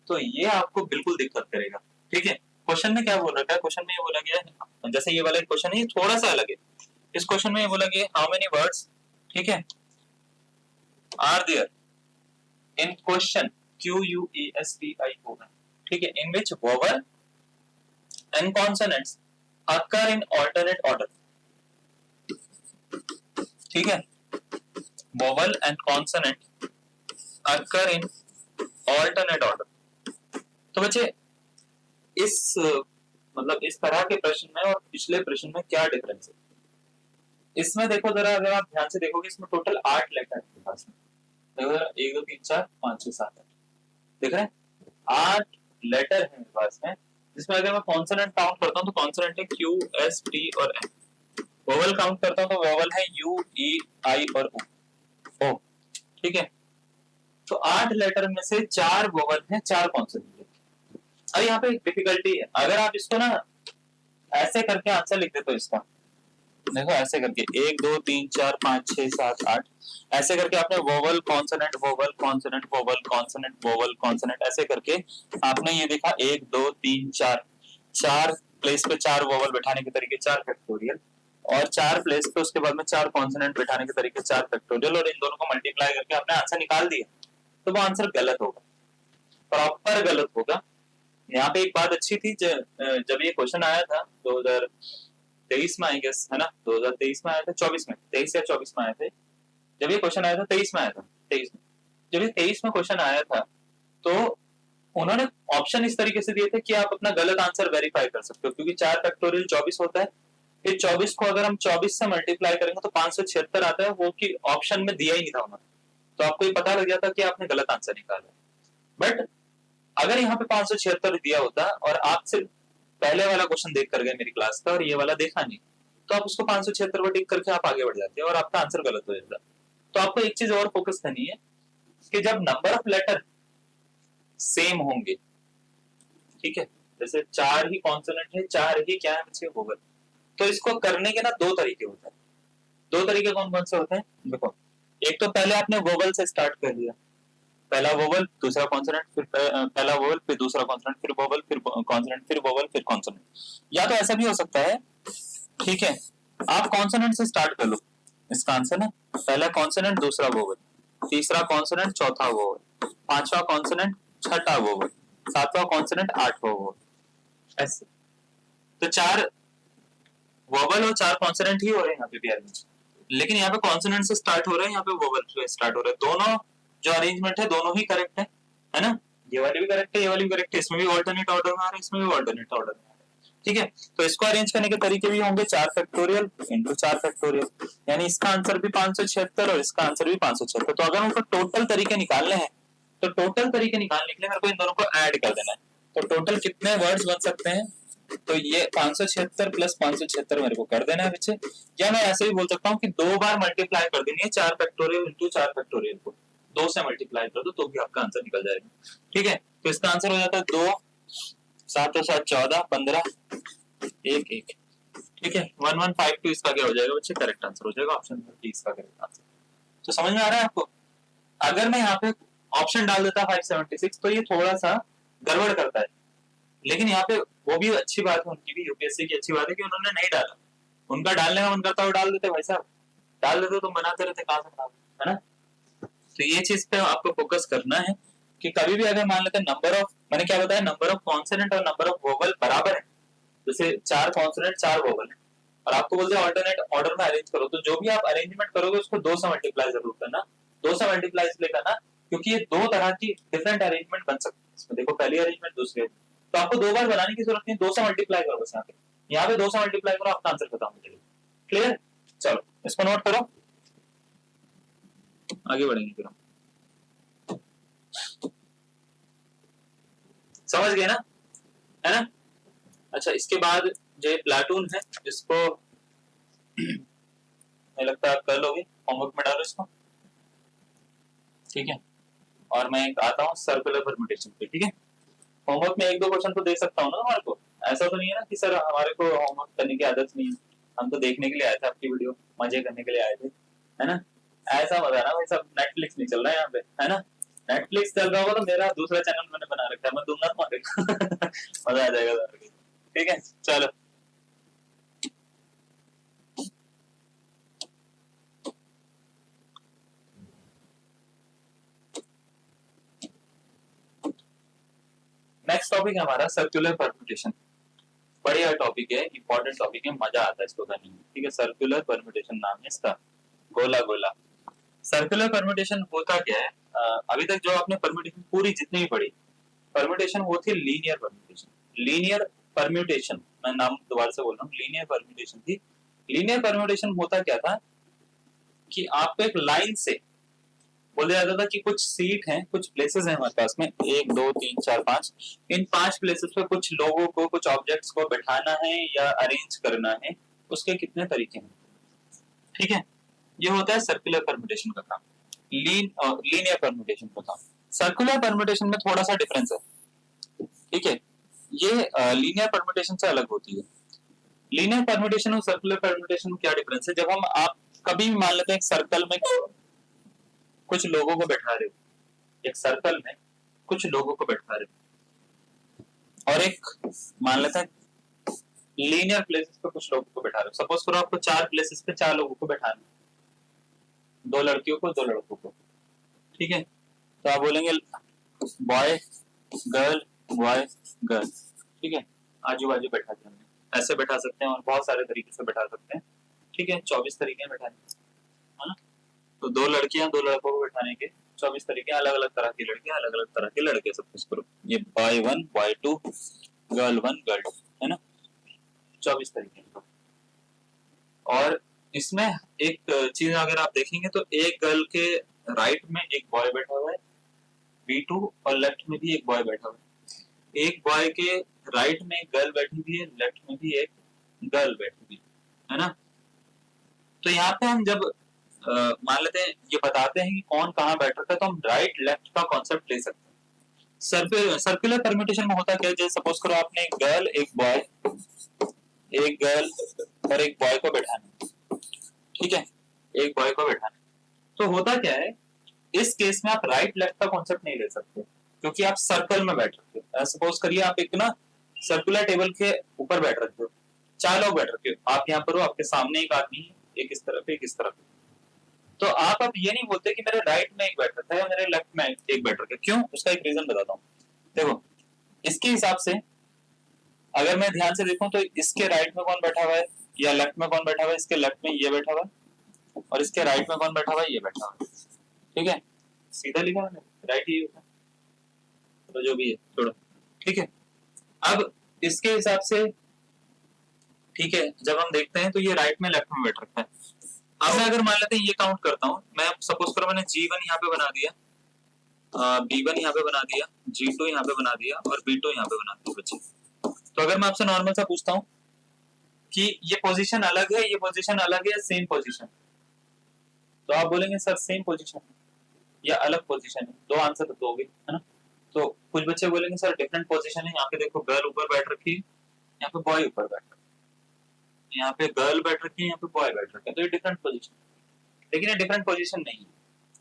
तो ये आपको बिल्कुल दिक्कत करेगा, ठीक है। क्वेश्चन में क्या बोल रखा है, क्वेश्चन में ये बोला गया है, जैसे ये वाला क्वेश्चन है ये थोड़ा सा अलग है। इस क्वेश्चन में ये बोला गया हाउ मेनी वर्ड्स, ठीक है, are there in question QUESTION, ठीक है, in which vowel and consonants occur in alternate order, ठीक है, vowel and consonant occur in alternate order. तो बच्चे इस मतलब इस तरह के प्रश्न में और पिछले प्रश्न में क्या डिफरेंस है, इसमें देखो जरा, अगर आप ध्यान से देखोगे इसमें टोटल 8 लेटर है पास में, देखो जरा 1 2 3 4 5 6 7 8, देख रहे हैं 8 लेटर है मेरे पास में, जिसमें अगर मैं कॉन्सोनेंट काउंट करता हूं तो कॉन्सोनेंट है Q S T और M, वोवल काउंट करता हूं तो वोवल है U E I और O, ठीक है। तो 8 लेटर में से 4 वोवल हैं, 4 कॉन्सोनेंट है। अब यहाँ पे एक डिफिकल्टी है, अगर आप इसको ना ऐसे करके आंसर लिख देते हो इसका, देखो ऐसे करके 1 2 3 4 5 6 7 8, ऐसे करके आपने vowel consonant vowel consonant vowel consonant vowel consonant ऐसे करके आपने ये देखा 1 2 3 4, 4 प्लेस पे 4 वोवल बैठाने के तरीके 4 फैक्टोरियल, और 4 प्लेस पे उसके बाद में 4 कॉन्सोनेंट बैठाने के तरीके 4 फैक्टोरियल, और इन दोनों को मल्टीप्लाई करके आपने आंसर निकाल दिया, तो वो आंसर गलत होगा, प्रॉपर गलत होगा। यहाँ पे एक बात अच्छी थी, जब ये क्वेश्चन आया था 2023 में, आई गेस है ना, 2023 में आया था, 24 में, 23 या 24 में आए थे। जब ये क्वेश्चन आया था 23 में आया था, 23 में, जब ये 23 में क्वेश्चन आया था तो उन्होंने ऑप्शन इस तरीके से दिए थे कि आप अपना गलत आंसर वेरीफाई कर सकते हो, क्योंकि 4 फैक्टोरियल 24 होता है, फिर 24 को अगर हम 24 से मल्टीप्लाई करेंगे तो 576 आता है, वो कि ऑप्शन में दिया ही नहीं था उन्होंने, तो आपको ये पता लग जाता कि आपने गलत आंसर निकाला। बट अगर यहाँ पे 576 दिया होता और आप सिर्फ पहले वाला क्वेश्चन देख कर गए मेरी क्लास का और ये वाला देखा नहीं, तो आप उसको 576 पर टिक करके आप आगे बढ़ जाते और आपका आंसर गलत हो जाता। तो आपको एक चीज और फोकस करनी है कि जब नंबर ऑफ लेटर सेम होंगे, ठीक है, जैसे 4 ही कॉन्सोनेंट है, 4 ही क्या है बच्चे वोवल, तो इसको करने के ना 2 तरीके होते हैं। 2 तरीके कौन कौन से होते हैं, देखो, एक तो पहले आपने वोवल से स्टार्ट कर दिया, पहला वोवल दूसरा कॉन्सोनेंट, फिर पहला वोवल फिर दूसरा कॉन्सोनेंट, फिर वोवल फिर कॉन्सोनेंट, फिर वोवल फिर कॉन्सोनेंट। या तो ऐसा भी हो सकता है, ठीक है, आप कॉन्सोनेंट से स्टार्ट कर लो, इसका आंसर ना पहला कॉन्सोनेंट दूसरा वोवल, तीसरा कॉन्सोनेंट चौथा वोवल, पांचवा कॉन्सोनेंट छठा वोवल, सातवां कॉन्सोनेंट आठवां वोवल, ऐसे। तो 4 वोवल और 4 कॉन्सोनेंट ही हो रहे हैं यहाँ पे भी अरेंज, लेकिन यहाँ पे कॉन्सोनेंट से स्टार्ट हो रहा है, यहाँ पे वोवल से स्टार्ट हो रहा है। दोनों जो अरेंजमेंट है दोनों ही करेक्ट है ना, ये वाली भी करेक्ट है, ये वाली भी करेक्ट है, इसमें भी ऑल्टरनेट ऑर्डर में आ रहा है, इसमें भी ऑल्टरनेट ऑर्डर में आ रहा है, ठीक है। तो इसको अरेंज करने के तरीके भी होंगे 4 फैक्टोरियल इंटू 4 फैक्टोरियल, यानी इसका आंसर भी 576 और इसका आंसर भी 576। तो अगर उनको टोटल तरीके निकालने हैं तो टोटल तरीके निकालने के लिए मेरे को इन दोनों को ऐड कर देना है, तो टोटल कितने वर्ड्स बन सकते हैं, तो ये 576 प्लस 576 मेरे को कर देना है बच्चे, या मैं ऐसे भी बोल सकता हूँ कि 2 बार मल्टीप्लाई कर देनी है 4 फैक्टोरियल इंटू 4 फैक्टोरियल को, 2 से मल्टीप्लाई कर दो तो भी आपका आंसर निकल जाएगा, ठीक है। तो इसका आंसर हो जाता है 2 7 7 14 15 1 1, ठीक है, 1152 इसका क्या हो जाएगा बच्चे, करेक्ट आंसर हो जाएगा, ऑप्शन नंबर डी इसका करेक्ट आंसर। तो समझ में आ रहा है आपको। अगर मैं यहाँ पे ऑप्शन डाल देता 576 तो ये थोड़ा सा गड़बड़ करता है, लेकिन यहाँ पे वो भी अच्छी बात है, उनकी भी यूपीएससी की अच्छी बात है कि उन्होंने नहीं डाला, उनका डालने का मन करता है डाल देते, भाई साहब डाल देते तो बनाते रहते, कहां से खराब है ना। तो ये चीज पे आपको फोकस करना है कि कभी भी अगर मान लेते हैं नंबर ऑफ, मैंने क्या बताया, नंबर ऑफ कॉन्सोनेंट और नंबर ऑफ वोवल बराबर है, जैसे 4 कॉन्सोनेंट 4 वोवल है और आपको बोलते हैं ऑल्टरनेट ऑर्डर में अरेंज करो, तो जो भी आप अरेंजमेंट करोगे उसको 2 से मल्टीप्लाई जरूर करना, 2 से मल्टीप्लाई इसलिए करना क्योंकि ये 2 तरह की डिफरेंट अरेंजमेंट बन सकती है इसमें, देखो पहली अरेंजमेंट दूसरी, तो आपको 2 बार बनाने की जरूरत नहीं, 2 से मल्टीप्लाई करो बस, यहाँ पे 2 से मल्टीप्लाई करो, आपका आंसर खत्म हो जाएगा, क्लियर। चलो इसको नोट करो, आगे बढ़ेंगे फिर हम, समझ गए ना। है ना। अच्छा, इसके बाद जो प्लाटून है, जिसको मुझे लगता है आप कर लोगे, होमवर्क में डालो इसको, ठीक है। और मैं आता हूँ सर्कुलर परम्यूटेशन पे, ठीक है। होमवर्क में एक दो क्वेश्चन तो दे सकता हूँ ना हमारे को, ऐसा तो नहीं है ना कि सर हमारे को होमवर्क करने की आदत नहीं है, हम तो देखने के लिए आए थे आपकी वीडियो, मजे करने के लिए आए थे, है ना। ऐसा मजा ना भाई, सब नेटफ्लिक्स नहीं चल रहा है यहाँ पे, है ना। नेटफ्लिक्स चल रहा होगा तो मेरा दूसरा चैनल मैंने बना रखा है, मैं दूंगा तुम्हारे को मजा आ जाएगा, ठीक है। चलो, नेक्स्ट टॉपिक है हमारा सर्कुलर परम्यूटेशन। बढ़िया टॉपिक है, इंपॉर्टेंट टॉपिक है, मजा आता है इसको करने में, ठीक है। सर्कुलर परम्यूटेशन नाम है इसका, गोला गोला। सर्कुलर परम्यूटेशन होता क्या है? अभी तक जो आपने परम्यूटेशन पूरी जितनी भी पढ़ी, परम्यूटेशन वो थी लीनियर परम्यूटेशन। लीनियर परम्यूटेशन, मैं नाम दोबारा से बोल रहा हूँ, लीनियर परम्यूटेशन थी। लीनियर परम्यूटेशन होता क्या था कि आपको एक लाइन से बोला जाता था कि कुछ सीट हैं, कुछ प्लेसेस हैं हमारे पास में, 1 2 3 4 5, इन 5 प्लेसेस पे कुछ लोगों को, कुछ ऑब्जेक्ट्स को बैठाना है या अरेंज करना है, उसके कितने तरीके हैं, ठीक है। ये होता है सर्कुलर परम्यूटेशन का काम, लीनियर परम्यूटेशन का काम। सर्कुलर परम्यूटेशन में थोड़ा सा डिफरेंस है, ठीक है। ये लीनियर परम्यूटेशन से अलग होती है। लीनियर परम्यूटेशन और सर्कुलर परम्यूटेशन में क्या डिफरेंस है? जब हम आप कभी भी मान लेते हैं एक सर्कल में कुछ लोगों को बैठा रहे हो, एक सर्कल में कुछ लोगों को बैठा रहे हो, और एक मान लेते हैं लीनियर प्लेसेस पे कुछ लोगों को बैठा रहे हो। सपोज करो आपको 4 प्लेसेस पे 4 लोगों को बैठाना है, 2 लड़कियों को 2 लड़कों को, ठीक है। तो आप बोलेंगे बॉय गर्ल बॉय गर्ल, ठीक है। आजू बाजू बैठा दिया हमने, ऐसे बैठा सकते हैं और बहुत सारे तरीके से बैठा सकते हैं, ठीक है। 24 तरीके हैं बैठाने के, है ना। तो 2 लड़कियां 2 लड़कों को बैठाने के 24 तरीके, अलग अलग तरह की लड़कियां, अलग अलग तरह के लड़के। सपोज करो ये बॉय 1 बॉय 2 गर्ल 1 गर्ल 2, है ना, 24 तरीके। और इसमें एक चीज अगर आप देखेंगे तो एक गर्ल के राइट में एक बॉय बैठा हुआ है B2, और लेफ्ट में भी एक बॉय बैठा हुआ है। एक बॉय के राइट में एक गर्ल बैठी हुई है, लेफ्ट में भी एक गर्ल बैठी हुई है ना। तो यहाँ पे हम जब मान लेते हैं, ये बताते हैं कि कौन कहाँ बैठ रखा है, तो हम राइट लेफ्ट का कॉन्सेप्ट ले सकते हैं। सर्कुलर परम्यूटेशन में होता क्या है, जैसे सपोज करो आपने एक गर्ल एक बॉय, एक गर्ल और एक बॉय को बैठाना, ठीक है, एक बॉय को बैठाना। तो होता क्या है, इस केस में आप राइट लेफ्ट का कॉन्सेप्ट नहीं ले सकते, क्योंकि आप सर्कल में बैठ रखे हो। सपोज करिए आप एक ना सर्कुलर टेबल के ऊपर बैठ रखे हो, 4 लोग बैठ रखे हो, आप यहाँ पर हो, आपके सामने एक आदमी है, एक इस तरफ एक इस तरफ। तो आप अब ये नहीं बोलते कि मेरे राइट में एक बैठ रखा है या मेरे लेफ्ट में एक बैठ रखा है। क्यों? उसका एक रीजन बताता हूँ। देखो, इसके हिसाब से अगर मैं ध्यान से देखूं तो इसके राइट में कौन बैठा हुआ है या लेफ्ट में कौन बैठा हुआ है, इसके लेफ्ट में ये बैठा हुआ है, और इसके राइट में कौन बैठा हुआ है, ये बैठा हुआ है, ठीक है। सीधा लिखा मैंने, राइट ही होता है, तो जो भी है छोड़ो, ठीक है। अब इसके हिसाब से, ठीक है, जब हम देखते हैं तो ये राइट में लेफ्ट में बैठ रखा है। अब मैं अगर मान लेते हैं ये काउंट करता हूँ, मैं सपोज करो मैंने G1 यहाँ पे बना दिया, B1 यहाँ पे बना दिया, G2 यहाँ पे बना दिया और B2 यहाँ पे बना दिया बच्चे। तो अगर मैं आपसे नॉर्मल सा पूछता हूँ कि ये पोजीशन अलग है, ये पोजीशन अलग है, सेम पोजीशन, तो आप बोलेंगे सर सेम पोजीशन या अलग पोजीशन है, 2 आंसर तो दोगे, है ना। तो कुछ बच्चे बोलेंगे सर डिफरेंट पोजीशन है, यहाँ पे देखो गर्ल ऊपर बैठ रखी है, यहाँ पे बॉय ऊपर बैठ रखा है, यहाँ पे गर्ल बैठ रखी है, यहाँ पे बॉय बैठ रखा है, तो ये डिफरेंट पोजीशन, लेकिन ये डिफरेंट पोजीशन नहीं है।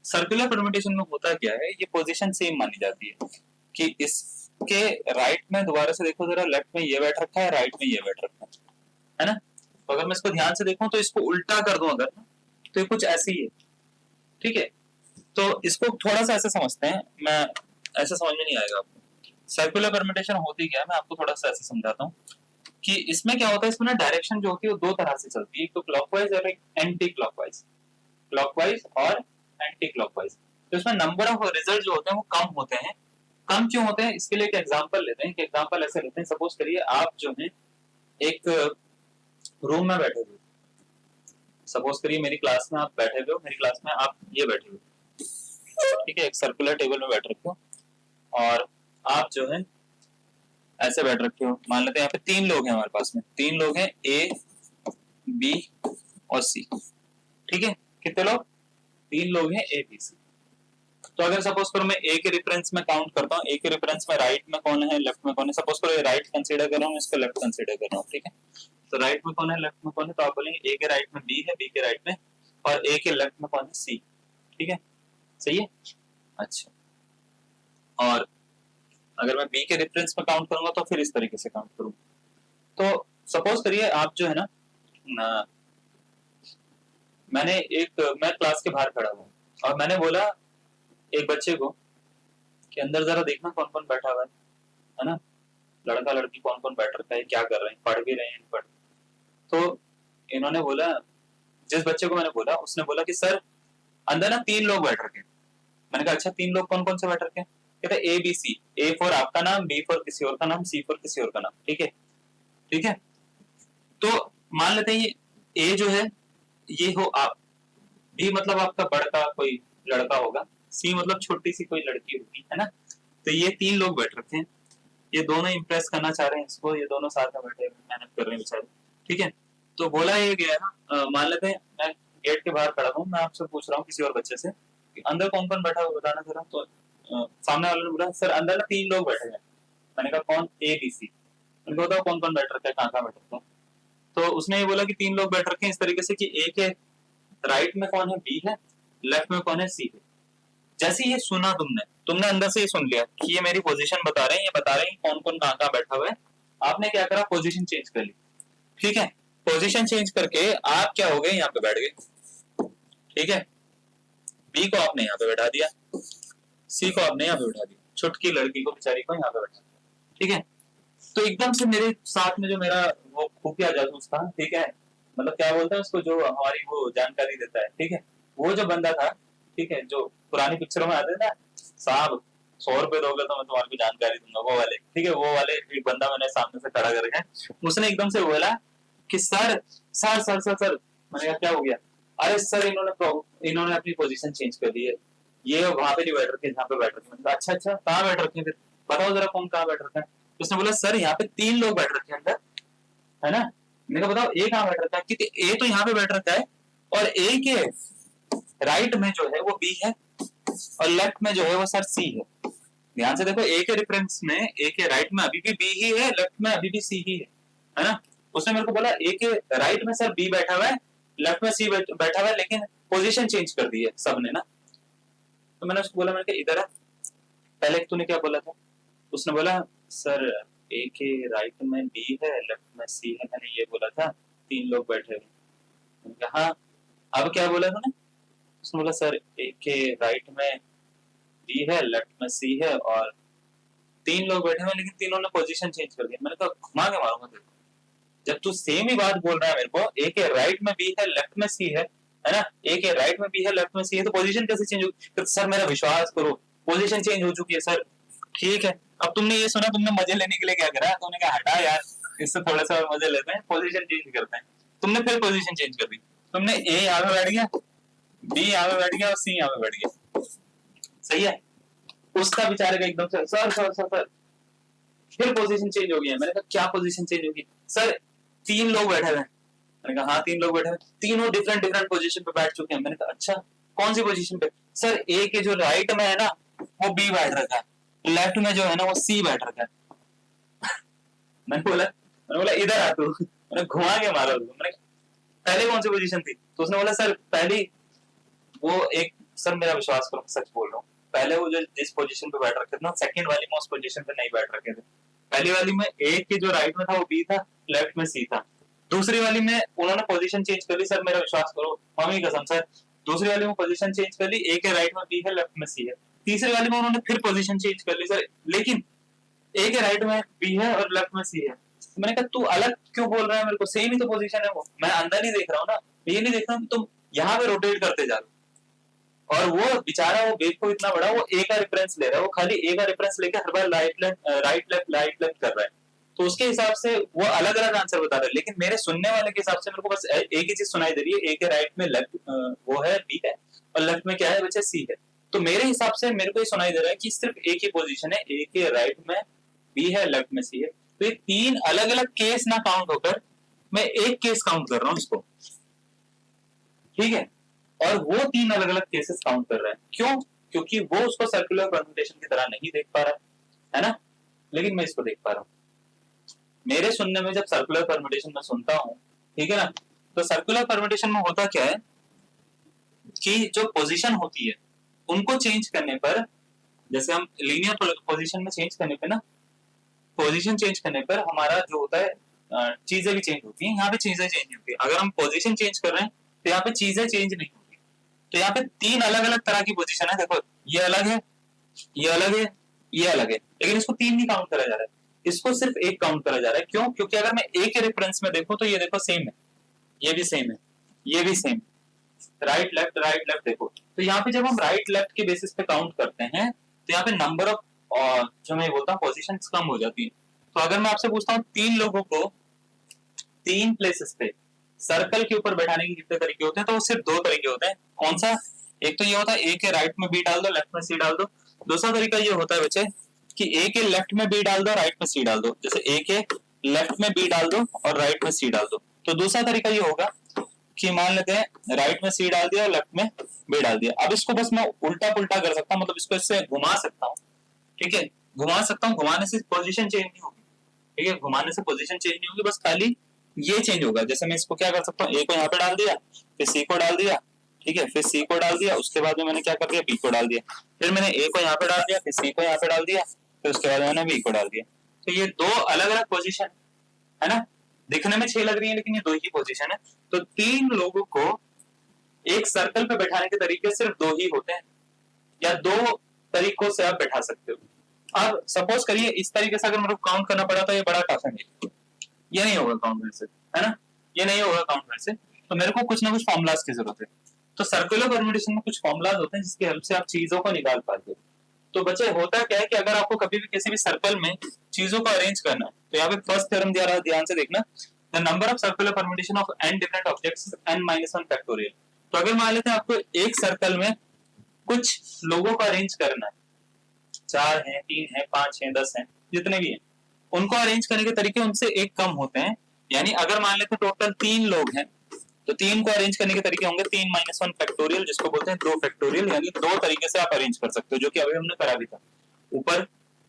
सर्कुलर परम्यूटेशन में होता क्या है, ये पोजीशन सेम मानी जाती है कि इसके राइट में, दोबारा से देखो जरा, लेफ्ट में ये बैठ रखा है, राइट में ये बैठ रखा है ना। तो अगर मैं इसको ध्यान से देखूं तो इसको उल्टा कर दूं अगर, तो ये कुछ ऐसे ही है, ठीक है। तो इसको थोड़ा सा ऐसे समझते हैं, मैं ऐसे समझ में नहीं आएगा आपको सर्कुलर परम्यूटेशन होती क्या है, मैं आपको थोड़ा सा ऐसे समझाता हूँ कि इसमें क्या होता है। इसमें ना डायरेक्शन जो होती है वो 2 तरह से चलती है, एक तो क्लॉकवाइज और एक एंटी क्लॉकवाइज, क्लॉकवाइज और एंटी क्लॉकवाइज। तो इसमें नंबर ऑफ रिजल्ट जो होते हैं वो कम होते हैं। कम क्यों होते हैं, इसके लिए एक एग्जांपल लेते हैं। एक एग्जांपल ऐसे लेते हैं, सपोज करिए आप जो है एक रूम में बैठे हुए, सपोज करिए मेरी क्लास में आप बैठे हुए हो, मेरी क्लास में आप ये बैठे हुए, ठीक है, एक सर्कुलर टेबल में बैठ रखे हो, और आप जो है ऐसे बैठ रखे हो, मान लेते हैं यहाँ पे 3 लोग हैं हमारे पास में, 3 लोग हैं ए बी और सी, ठीक है। कितने लोग? 3 लोग हैं ए बी सी। तो अगर सपोज करो मैं ए के रेफरेंस में काउंट करता हूँ, ए के रेफरेंस में राइट में कौन है लेफ्ट में कौन है, सपोज करो राइट कंसीडर कर रहा हूँ, इसको लेफ्ट कंसीडर कर रहा हूँ, ठीक है। तो राइट में कौन है लेफ्ट में कौन है, तो आप बोलेंगे ए के राइट में बी है, बी के राइट में, और ए के लेफ्ट में कौन है, सी, ठीक है, सही है। अच्छा, और अगर मैं बी के रेफरेंस में काउंट करूंगा तो फिर इस तरीके से काउंट करूंगा। तो सपोज करिए आप जो है ना, मैं क्लास के बाहर खड़ा हूँ और मैंने बोला एक बच्चे को कि अंदर जरा देखना कौन कौन बैठा हुआ है ना, लड़का लड़की कौन कौन बैठ रखा है, क्या कर रहे हैं, पढ़ भी रहे हैं, पढ़। तो इन्होंने बोला, जिस बच्चे को मैंने बोला उसने बोला कि सर अंदर ना 3 लोग बैठ रखे हैं। मैंने कहा अच्छा 3 लोग कौन कौन से बैठ रखे हैं? कहते ए बी सी, ए फॉर आपका नाम, बी फॉर किसी और का नाम, सी फॉर किसी और का नाम, ठीक है, ठीक है। तो मान लेते हैं ये ए जो है ये हो आप, बी मतलब आपका बड़का कोई लड़का होगा, सी मतलब छोटी सी कोई लड़की होगी, है ना। तो ये 3 लोग बैठ रखे हैं, ये दोनों इंप्रेस करना चाह रहे हैं इसको, ये दोनों साथ में बैठे मेहनत कर रहे हैं बेचारे, ठीक है। तो बोला ये गया ना, मान लेते हैं मैं गेट के बाहर खड़ा हूँ, मैं आपसे पूछ रहा हूँ किसी और बच्चे से कि अंदर कौन कौन बैठा हुआ बताना जरा। तो सामने वाले ने बोला सर अंदर ना 3 लोग बैठे हैं। मैंने कहा कौन? A B C. मैंने बताओ कौन कौन बैठ रखा है, कहाँ कहाँ बैठ रखा है? तो उसने ये बोला कि 3 लोग बैठ रखे हैं इस तरीके से कि ए के राइट में कौन है, बी है, लेफ्ट में कौन है, सी है। जैसे ये सुना तुमने अंदर से ये सुन लिया कि ये मेरी पोजीशन बता रहे हैं, ये बता रहे हैं कौन कौन कहाँ कहाँ बैठा हुआ है। आपने क्या करा, पोजीशन चेंज कर ली, ठीक है। पोजीशन चेंज करके आप क्या हो गए, यहाँ पे बैठ गए, ठीक है। बी को आपने यहाँ पे बैठा दिया, सी को आपने यहाँ पे बैठा दिया, छुटकी लड़की को बेचारी को यहाँ पे बैठा दिया, ठीक है। तो एकदम से मेरे साथ में जो मेरा वो खुफिया जासूस था, ठीक है, मतलब क्या बोलते हैं उसको, जो हमारी वो जानकारी देता है, ठीक है, वो जो बंदा था, ठीक है, जो पुरानी पिक्चरों में आते थे ना, साहब 100 रुपए दोगे तो मैं तुम्हारी भी जानकारी दूंगा, वो वाले, ठीक है, वो वाले एक बंदा मैंने सामने से खड़ा करके, उसने एकदम से बोला कि sir sir sir sir sir. मैंने कहा क्या हो गया? अरे सर इन्होंने अपनी पोजीशन चेंज कर दी है, ये वहां पे नहीं बैठ रखे जहाँ पे बैठ रखे। मैंने कहा अच्छा अच्छा, कहाँ बैठ रखे फिर बताओ जरा, कौन कहाँ बैठ रखा है? उसने बोला सर यहाँ पे 3 लोग बैठ रखे हैं अंदर, है ना। मैंने कहा बताओ ए कहाँ बैठ रखा है? क्योंकि ए तो यहाँ पे बैठ रखा है और ए के राइट में जो है वो बी है और लेफ्ट में जो है वो सर सी है। ध्यान से देखो, ए के रेफरेंस में ए के राइट में अभी भी बी ही है, लेफ्ट में अभी भी सी ही है ना। उसने मेरे को बोला ए के राइट में सर बी बैठा हुआ है, लेफ्ट में सी बैठा हुआ है, लेकिन पोजीशन चेंज कर दी है सबने ना। तो मैंने उसको बोला, मैंने कहा इधर आ, पहले तूने क्या बोला था? उसने बोला सर ए के राइट में बी है, लेफ्ट में सी है, मैंने ये बोला था, 3 लोग बैठे हुए। मैंने कहा हाँ, अब क्या बोला तूने? उसने बोला सर ए के राइट में बी है, लेफ्ट में सी है और 3 लोग बैठे हुए, लेकिन तीनों ने पोजीशन चेंज कर दिया। मैंने कहा घुमा के मारूंगा तेरे को, जब तू सेम ही बात बोल रहा है मेरे को, ए के राइट में बी है, लेफ्ट में सी है ना, ए के राइट में बी है, लेफ्ट में सी है, तो पोजीशन कैसे चेंज होगी? तो सर मेरा विश्वास करो, पोजीशन चेंज हो चुकी है सर। ठीक है, अब तुमने ये सुना, तुमने मजे लेने के लिए क्या करा, तुमने कहा हटा यार, इससे थोड़ा सा और मजे लेते हैं, पोजीशन चेंज करते हैं। तुमने फिर पोजीशन चेंज कर दी, तुमने ए यहाँ पे बैठ गया, बी यहाँ पे बैठ गया और सी यहाँ पे बैठ गया, सही है। उसका बेचारे का एकदम से सर सर सर सर, फिर पोजीशन चेंज हो गई है। मैंने कहा क्या पोजीशन चेंज होगी? सर 3 लोग बैठे हुए हैं। मैंने कहा हाँ 3 लोग बैठे हुए, तीनों डिफरेंट डिफरेंट पोजीशन पे बैठ चुके हैं। मैंने कहा अच्छा कौन सी पोजीशन पे? सर ए के जो राइट में है ना वो बी बैठ रखा है, लेफ्ट में जो है ना वो सी बैठ रखा है। मैंने बोला इधर आ तू, मैंने घुमा के मारा उसको। मैंने पहले कौन सी पोजीशन थी? तो उसने बोला सर पहली वो एक, सर मेरा विश्वास करो सच बोल रहा हूँ, पहले वो जो जिस पोजीशन पे बैठ रखे थे ना, सेकंड वाली में उस पोजीशन पे नहीं बैठ रखे थे। पहली वाली में ए के जो राइट में था वो बी था, लेफ्ट में सी था। दूसरी वाली में उन्होंने पोजीशन चेंज कर ली, सर मेरा विश्वास करो मम्मी कसम सर, दूसरी वाली में पोजीशन चेंज कर ली, ए के राइट में बी है, लेफ्ट में सी है। तीसरी वाली में उन्होंने फिर पोजीशन चेंज कर ली सर, लेकिन ए के राइट में बी है और लेफ्ट में सी है। तो मैंने कहा तू अलग क्यों बोल रहा है, मेरे को सेम ही तो पोजीशन है, वो मैं अंदर नहीं देख रहा हूँ ना, ये नहीं देख रहा हूँ तुम यहाँ पे रोटेट करते जा रहे हो। और वो बेचारा वो बेवकूफ इतना बड़ा, वो ए का रेफरेंस ले रहा है, वो खाली ए का रेफरेंस लेके हर बार राइट लेफ्ट कर रहा है। तो उसके हिसाब से वो अलग अलग आंसर बता रहा है, लेकिन मेरे सुनने वाले के हिसाब से मेरे को बस एक ही चीज सुनाई दे रही है, ए के राइट में लेफ्ट वो है बी है और लेफ्ट में क्या है बच्चे सी है। तो मेरे हिसाब से मेरे को ये सुनाई दे रहा है कि सिर्फ एक ही पोजीशन है, ए के राइट में बी है, लेफ्ट में सी है। तो ये तीन अलग अलग केस ना काउंट होकर मैं एक केस काउंट कर रहा हूं इसको, ठीक है, और वो तीन अलग अलग केसेस काउंट कर रहा है। क्यों? क्योंकि वो उसको सर्कुलर परम्यूटेशन की तरह नहीं देख पा रहा है ना, लेकिन मैं इसको देख पा रहा हूं। मेरे सुनने में जब सर्कुलर परम्यूटेशन में सुनता हूं, ठीक है ना, तो सर्कुलर परम्यूटेशन में होता क्या है कि जो पोजीशन होती है उनको चेंज करने पर, जैसे हम लीनियर पोजीशन में चेंज करने पे ना, पोजीशन चेंज करने पर हमारा जो होता है चीजें भी चेंज होती हैं, यहाँ पे चीजें चेंज होती है। अगर हम पोजीशन चेंज कर रहे हैं तो यहाँ पे चीजें चेंज नहीं होती। तो यहाँ पे तीन अलग अलग तरह की पोजीशन है, देखो ये अलग है, ये अलग है, ये अलग है, लेकिन इसको तीन नहीं काउंट करा जा रहा है, इसको सिर्फ एक काउंट करा जा रहा है। क्यों? क्योंकि अगर मैं एक के रेफरेंस में देखूं तो ये देखो सेम है, ये भी सेम है, ये भी सेम, राइट लेफ्ट देखो। तो यहाँ पे जब हम राइट लेफ्ट के बेसिस पे काउंट करते हैं तो यहाँ पे नंबर ऑफ जो मैं बोलता हूँ पोजीशन कम हो जाती है। तो अगर मैं आपसे पूछता हूँ तीन लोगों को तीन प्लेसेस पे सर्कल के ऊपर बैठाने के कितने तरीके होते हैं, तो सिर्फ दो तरीके होते हैं। कौन सा? एक तो ये होता है ए के राइट में बी डाल दो, लेफ्ट में सी डाल दो। दूसरा तरीका ये होता है बच्चे कि ए के लेफ्ट में बी डाल दो, राइट में सी डाल दो। जैसे ए के लेफ्ट में बी डाल दो और राइट में सी डाल दो। तो दूसरा तरीका ये होगा कि मान लेते हैं राइट में सी डाल दिया और लेफ्ट में बी डाल दिया। अब इसको बस मैं उल्टा पुल्टा कर सकता हूँ, मतलब इसको इससे घुमा सकता हूँ, ठीक है, घुमा सकता हूँ। घुमाने से पोजीशन चेंज नहीं होगी, ठीक है, घुमाने से पोजीशन चेंज नहीं होगी, बस खाली ये चेंज होगा। जैसे मैं इसको क्या कर सकता हूँ, ए को यहाँ पे डाल दिया, फिर सी को डाल दिया, ठीक है, फिर सी को डाल दिया, उसके बाद में मैंने क्या कर दिया, बी को डाल दिया, फिर मैंने ए को यहाँ पे डाल दिया, फिर सी को यहाँ पे डाल दिया, फिर उसके बाद मैंने बी को डाल दिया। तो ये दो अलग अलग पोजीशन है ना, दिखने में 6 लग रही है लेकिन ये दो ही पोजीशन है। तो तीन लोगों को एक सर्कल पे बैठाने के तरीके सिर्फ दो ही होते हैं, या दो तरीकों से आप बैठा सकते हो। अब सपोज करिए इस तरीके से अगर मेरे को काउंट करना पड़ा तो ये बड़ा टफ है, ये नहीं होगा काउंट मेरे से, है ना, ये नहीं होगा काउंट मेरे से। तो मेरे को कुछ ना कुछ फॉर्मुलाज की जरूरत है। तो सर्कुलर परम्यूटेशन में कुछ फॉर्मुलाज होते हैं जिसकी हेल्प से आप चीजों को निकाल पाते हो। तो बच्चे होता क्या है कि अगर आपको कभी भी किसी भी सर्कल में चीजों को अरेंज करना है, तो यहाँ पे फर्स्ट थ्योरम दिया रहा है, ध्यान से देखना, the number of circular permutation of n different objects n-1 factorial. तो अगर मान लेते हैं आपको एक सर्कल में कुछ लोगों को अरेंज करना है, 4 हैं, 3 हैं, 5 हैं, 10 हैं, जितने भी हैं, उनको अरेंज करने के तरीके उनसे एक कम होते हैं। यानी अगर मान लेते हैं टोटल 3 लोग हैं तो 3 को अरेंज करने के तरीके होंगे 3-1 फैक्टोरियल, जिसको बोलते हैं 2 फैक्टोरियल। यानी दो तरीके से आप अरेंज कर सकते हो, जो कि अभी हमने करा भी था, ऊपर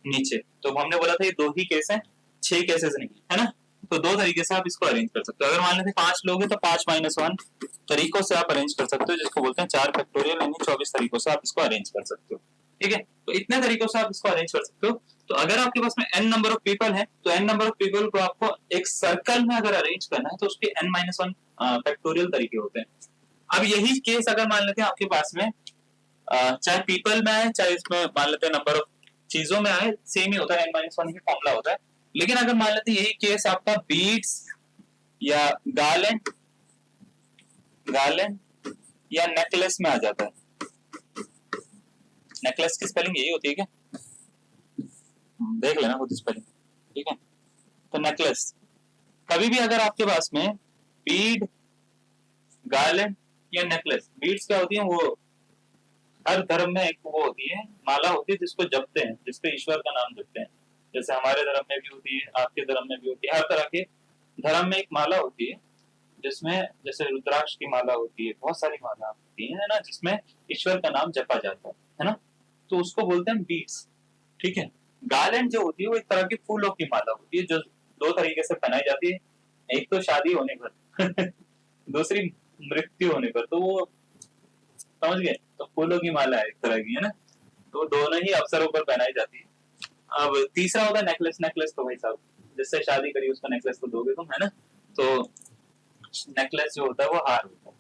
नीचे। तो हमने बोला था ये दो ही केस है, 6 केसेस नहीं है ना। तो दो तरीके से आप इसको अरेंज कर सकते हो। अगर मान लेते 5 लोग हैं तो 5-1 तरीकों से आप अरेंज कर सकते हो, जिसको बोलते हैं 4 फैक्टोरियल, यानी 24 तरीकों से आप इसको अरेंज कर सकते हो, ठीक है। तो इतने तरीकों से आप इसको अरेंज कर सकते हो। तो अगर आपके पास में n नंबर ऑफ पीपल है तो n नंबर ऑफ पीपल को आपको एक सर्कल में अगर अरेंज करना है तो उसके n-1 फैक्टोरियल तरीके होते हैं। अब यही केस अगर मान लेते हैं आपके पास में चाहे पीपल में आए, चाहे इसमें मान लेते हैं नंबर ऑफ चीजों में आए, सेम ही होता है, n-1 ही फॉर्मूला होता है। लेकिन अगर मान लेते हैं यही केस आपका बीड्स या गार्लैंड या नेकलेस में आ जाता है, नेकलेस की स्पेलिंग यही होती है क्या, देख लेना खुद स्पेलिंग, ठीक है। तो नेकलेस, कभी भी अगर आपके पास में बीड, गार्लैंड या नेकलेस, बीड्स क्या होती है, वो हर धर्म में एक वो होती है, माला होती है जिसको जपते हैं, जिसपे ईश्वर का नाम जपते हैं। जैसे हमारे धर्म में भी होती है, आपके धर्म में भी होती है, हर तरह के धर्म में एक माला होती है जिसमें, जैसे रुद्राक्ष की माला होती है, बहुत सारी माला होती है ना, जिसमें ईश्वर का नाम जपा जाता है ना, तो उसको बोलते हैं बीड्स, ठीक है। गार्लैंड जो होती है वो एक तरह की फूलों की माला होती है, जो दो तरीके से पहनाई जाती है, एक तो शादी होने पर दूसरी मृत्यु होने पर, तो वो समझ गए, तो फूलों की माला है एक तरह की, है ना, तो दोनों ही अवसरों पर पहनाई जाती है। अब तीसरा होता है नेकलेस। नेकलेस तो भाई साहब जिससे शादी करी उसको नेकलेस तो दोगे तुम, है ना, तो नेकलेस जो होता है वो हार होता है।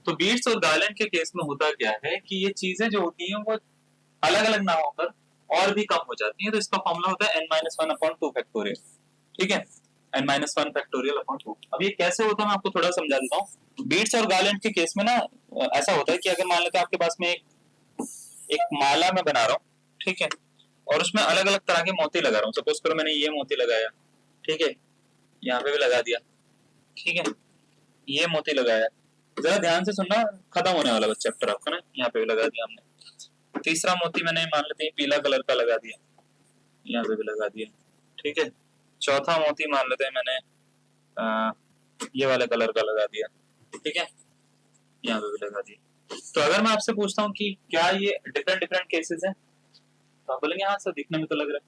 तो बीड्स और गार्लैंड के केस में होता क्या है कि ये चीजें जो होती हैं वो अलग अलग ना होकर और भी कम हो जाती है। तो इसका फॉर्मूला होता है n-1/2 फैक्टोरियल, ठीक है, n-1 फैक्टोरियल अपॉन 2। अब ये कैसे होता है मैं आपको थोड़ा समझा देता हूँ। बीड्स और गार्लैंड के केस में ना ऐसा होता है कि अगर मान लेते हैं आपके पास में एक माला में बना रहा हूँ, ठीक है, और उसमें अलग अलग तरह के मोती लगा रहा हूँ। सपोज करो मैंने ये मोती लगाया, ठीक है, यहाँ पे भी लगा दिया, ठीक है, ये मोती लगाया, जरा ध्यान से सुनना, खत्म होने वाला बस चैप्टर आपका ना, यहाँ पे भी लगा दिया हमने। तीसरा मोती मैंने मान लेते हैं पीला कलर का लगा दिया, यहाँ पे भी लगा दिया, ठीक है, चौथा मोती मान लेते हैं मैंने ये वाले कलर का लगा दिया, ठीक है, यहाँ पे भी लगा दिया। तो अगर मैं आपसे पूछता हूँ कि क्या ये डिफरेंट डिफरेंट केसेस हैं, तो आप बोलेंगे हाँ सर दिखने में तो लग रहा है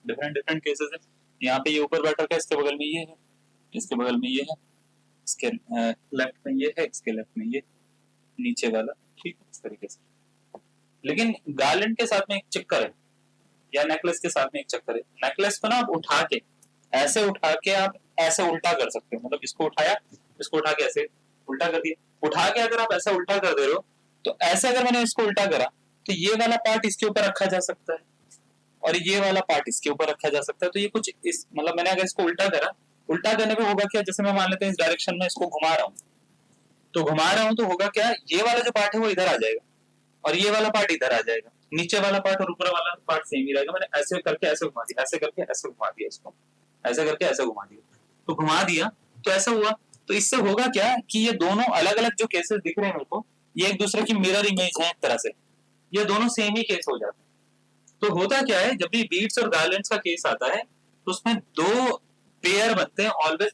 डिफरेंट डिफरेंट केसेस है। यहाँ पे ये ऊपर बैठा है, इसके बगल में ये है, इसके बगल में ये है, इसके लेफ्ट में ये है, इसके लेफ्ट में ये, नीचे वाला, ठीक है, इस तरीके से। लेकिन गार्लैंड के साथ में एक चक्कर है, या नेकलेस के साथ में एक चक्कर है। नेकलेस को ना आप उठा के आप ऐसे उल्टा कर सकते हो, मतलब इसको उठाया, इसको उठा के ऐसे उल्टा कर दिया। उठा के अगर आप ऐसा उल्टा कर दे रहे हो, तो ऐसे अगर मैंने इसको उल्टा करा, तो ये वाला पार्ट इसके ऊपर रखा जा सकता है और ये वाला पार्ट इसके ऊपर रखा जा सकता है। तो ये कुछ इस मतलब मैंने अगर इसको उल्टा करा, उल्टा करने पे होगा क्या, जैसे मैं मान लेते हैं इस डायरेक्शन में इसको घुमा रहा हूँ, तो घुमा रहा हूँ तो होगा क्या, ये वाला जो पार्ट है वो इधर आ जाएगा और ये वाला पार्ट इधर आ जाएगा, नीचे वाला पार्ट और ऊपर वाला पार्ट सेम ही रहेगा। मैंने ऐसे करके ऐसे घुमा दिया, ऐसे करके ऐसे घुमा दिया, इसको ऐसे करके ऐसे घुमा दिया, तो घुमा दिया तो ऐसा हुआ। तो इससे होगा क्या कि ये दोनों अलग अलग जो केसेस दिख रहे हैं मेरे को, ये एक दूसरे की मिरर इमेज है एक तरह से, ये दोनों सेम ही केस हो जाते हैं। तो होता क्या है, जब भी बीड्स और गार्लैंड्स का केस आता है तो उसमें दो पेयर बनते हैं, ऑलवेज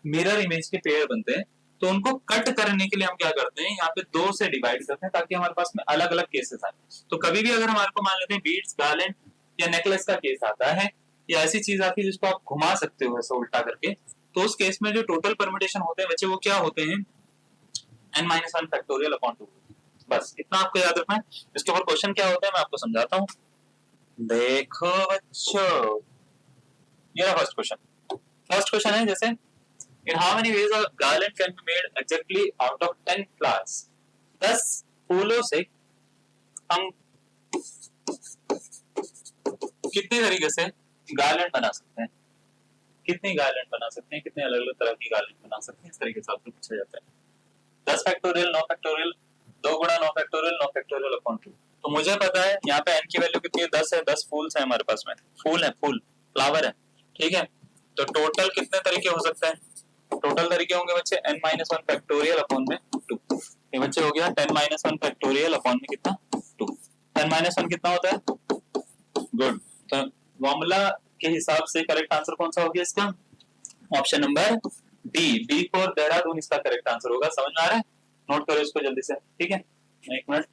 मिरर इमेज के पेयर बनते हैं। तो उनको कट करने के लिए हम क्या करते हैं, यहाँ पे दो से डिवाइड करते हैं ताकि हमारे पास में अलग अलग केसेस आए। तो कभी भी अगर हमारे को मान लेते हैं बीड्स, गार्लैंड या नेकलेस का केस आता है, या ऐसी चीज आती है जिसको आप घुमा सकते हो ऐसा उल्टा करके, तो उस केस में जो टोटल परम्यूटेशन होते हैं बच्चे वो क्या होते हैं, n-1 फैक्टोरियल अपॉन 2। बस इतना आपको याद रखना है। इसके ऊपर क्वेश्चन क्या होता है मैं आपको समझाता हूँ। देखो बच्चों, ये फर्स्ट क्वेश्चन है, जैसे in how many ways a garland can be made exactly out of 10 flowers। 10 फूलों से हम कितने तरीके से गार्लैंड बना सकते हैं, कितनी गार्लैंड बना सकते हैं, कितने अलग अलग तरह की गार्लैंड बना सकते हैं, इस तरीके से आपसे पूछा जाता है। 10 फैक्टोरियल 9 फैक्टोरियल 2 गुणा 9 फैक्टोरियल 9 फैक्टोरियल अपॉन 2। तो मुझे पता है यहाँ पे n की वैल्यू कितनी है, 10 है, 10 फूल्स है हमारे पास में, फूल है, फूल फ्लावर है, ठीक है। तो टोटल कितने तरीके हो सकते हैं, टोटल तरीके होंगे बच्चे n-1 फैक्टोरियल अपॉन में 2। ये बच्चे हो गया 10-1 फैक्टोरियल अपॉन में कितना 2। 10-1 कितना होता है, गुड। तो फॉर्मूला के हिसाब से करेक्ट आंसर कौन सा हो गया इसका, option number D for Dehradun इसका करेक्ट आंसर होगा। समझ में आ रहा है, नोट करो इसको जल्दी से, ठीक है, एक मिनट।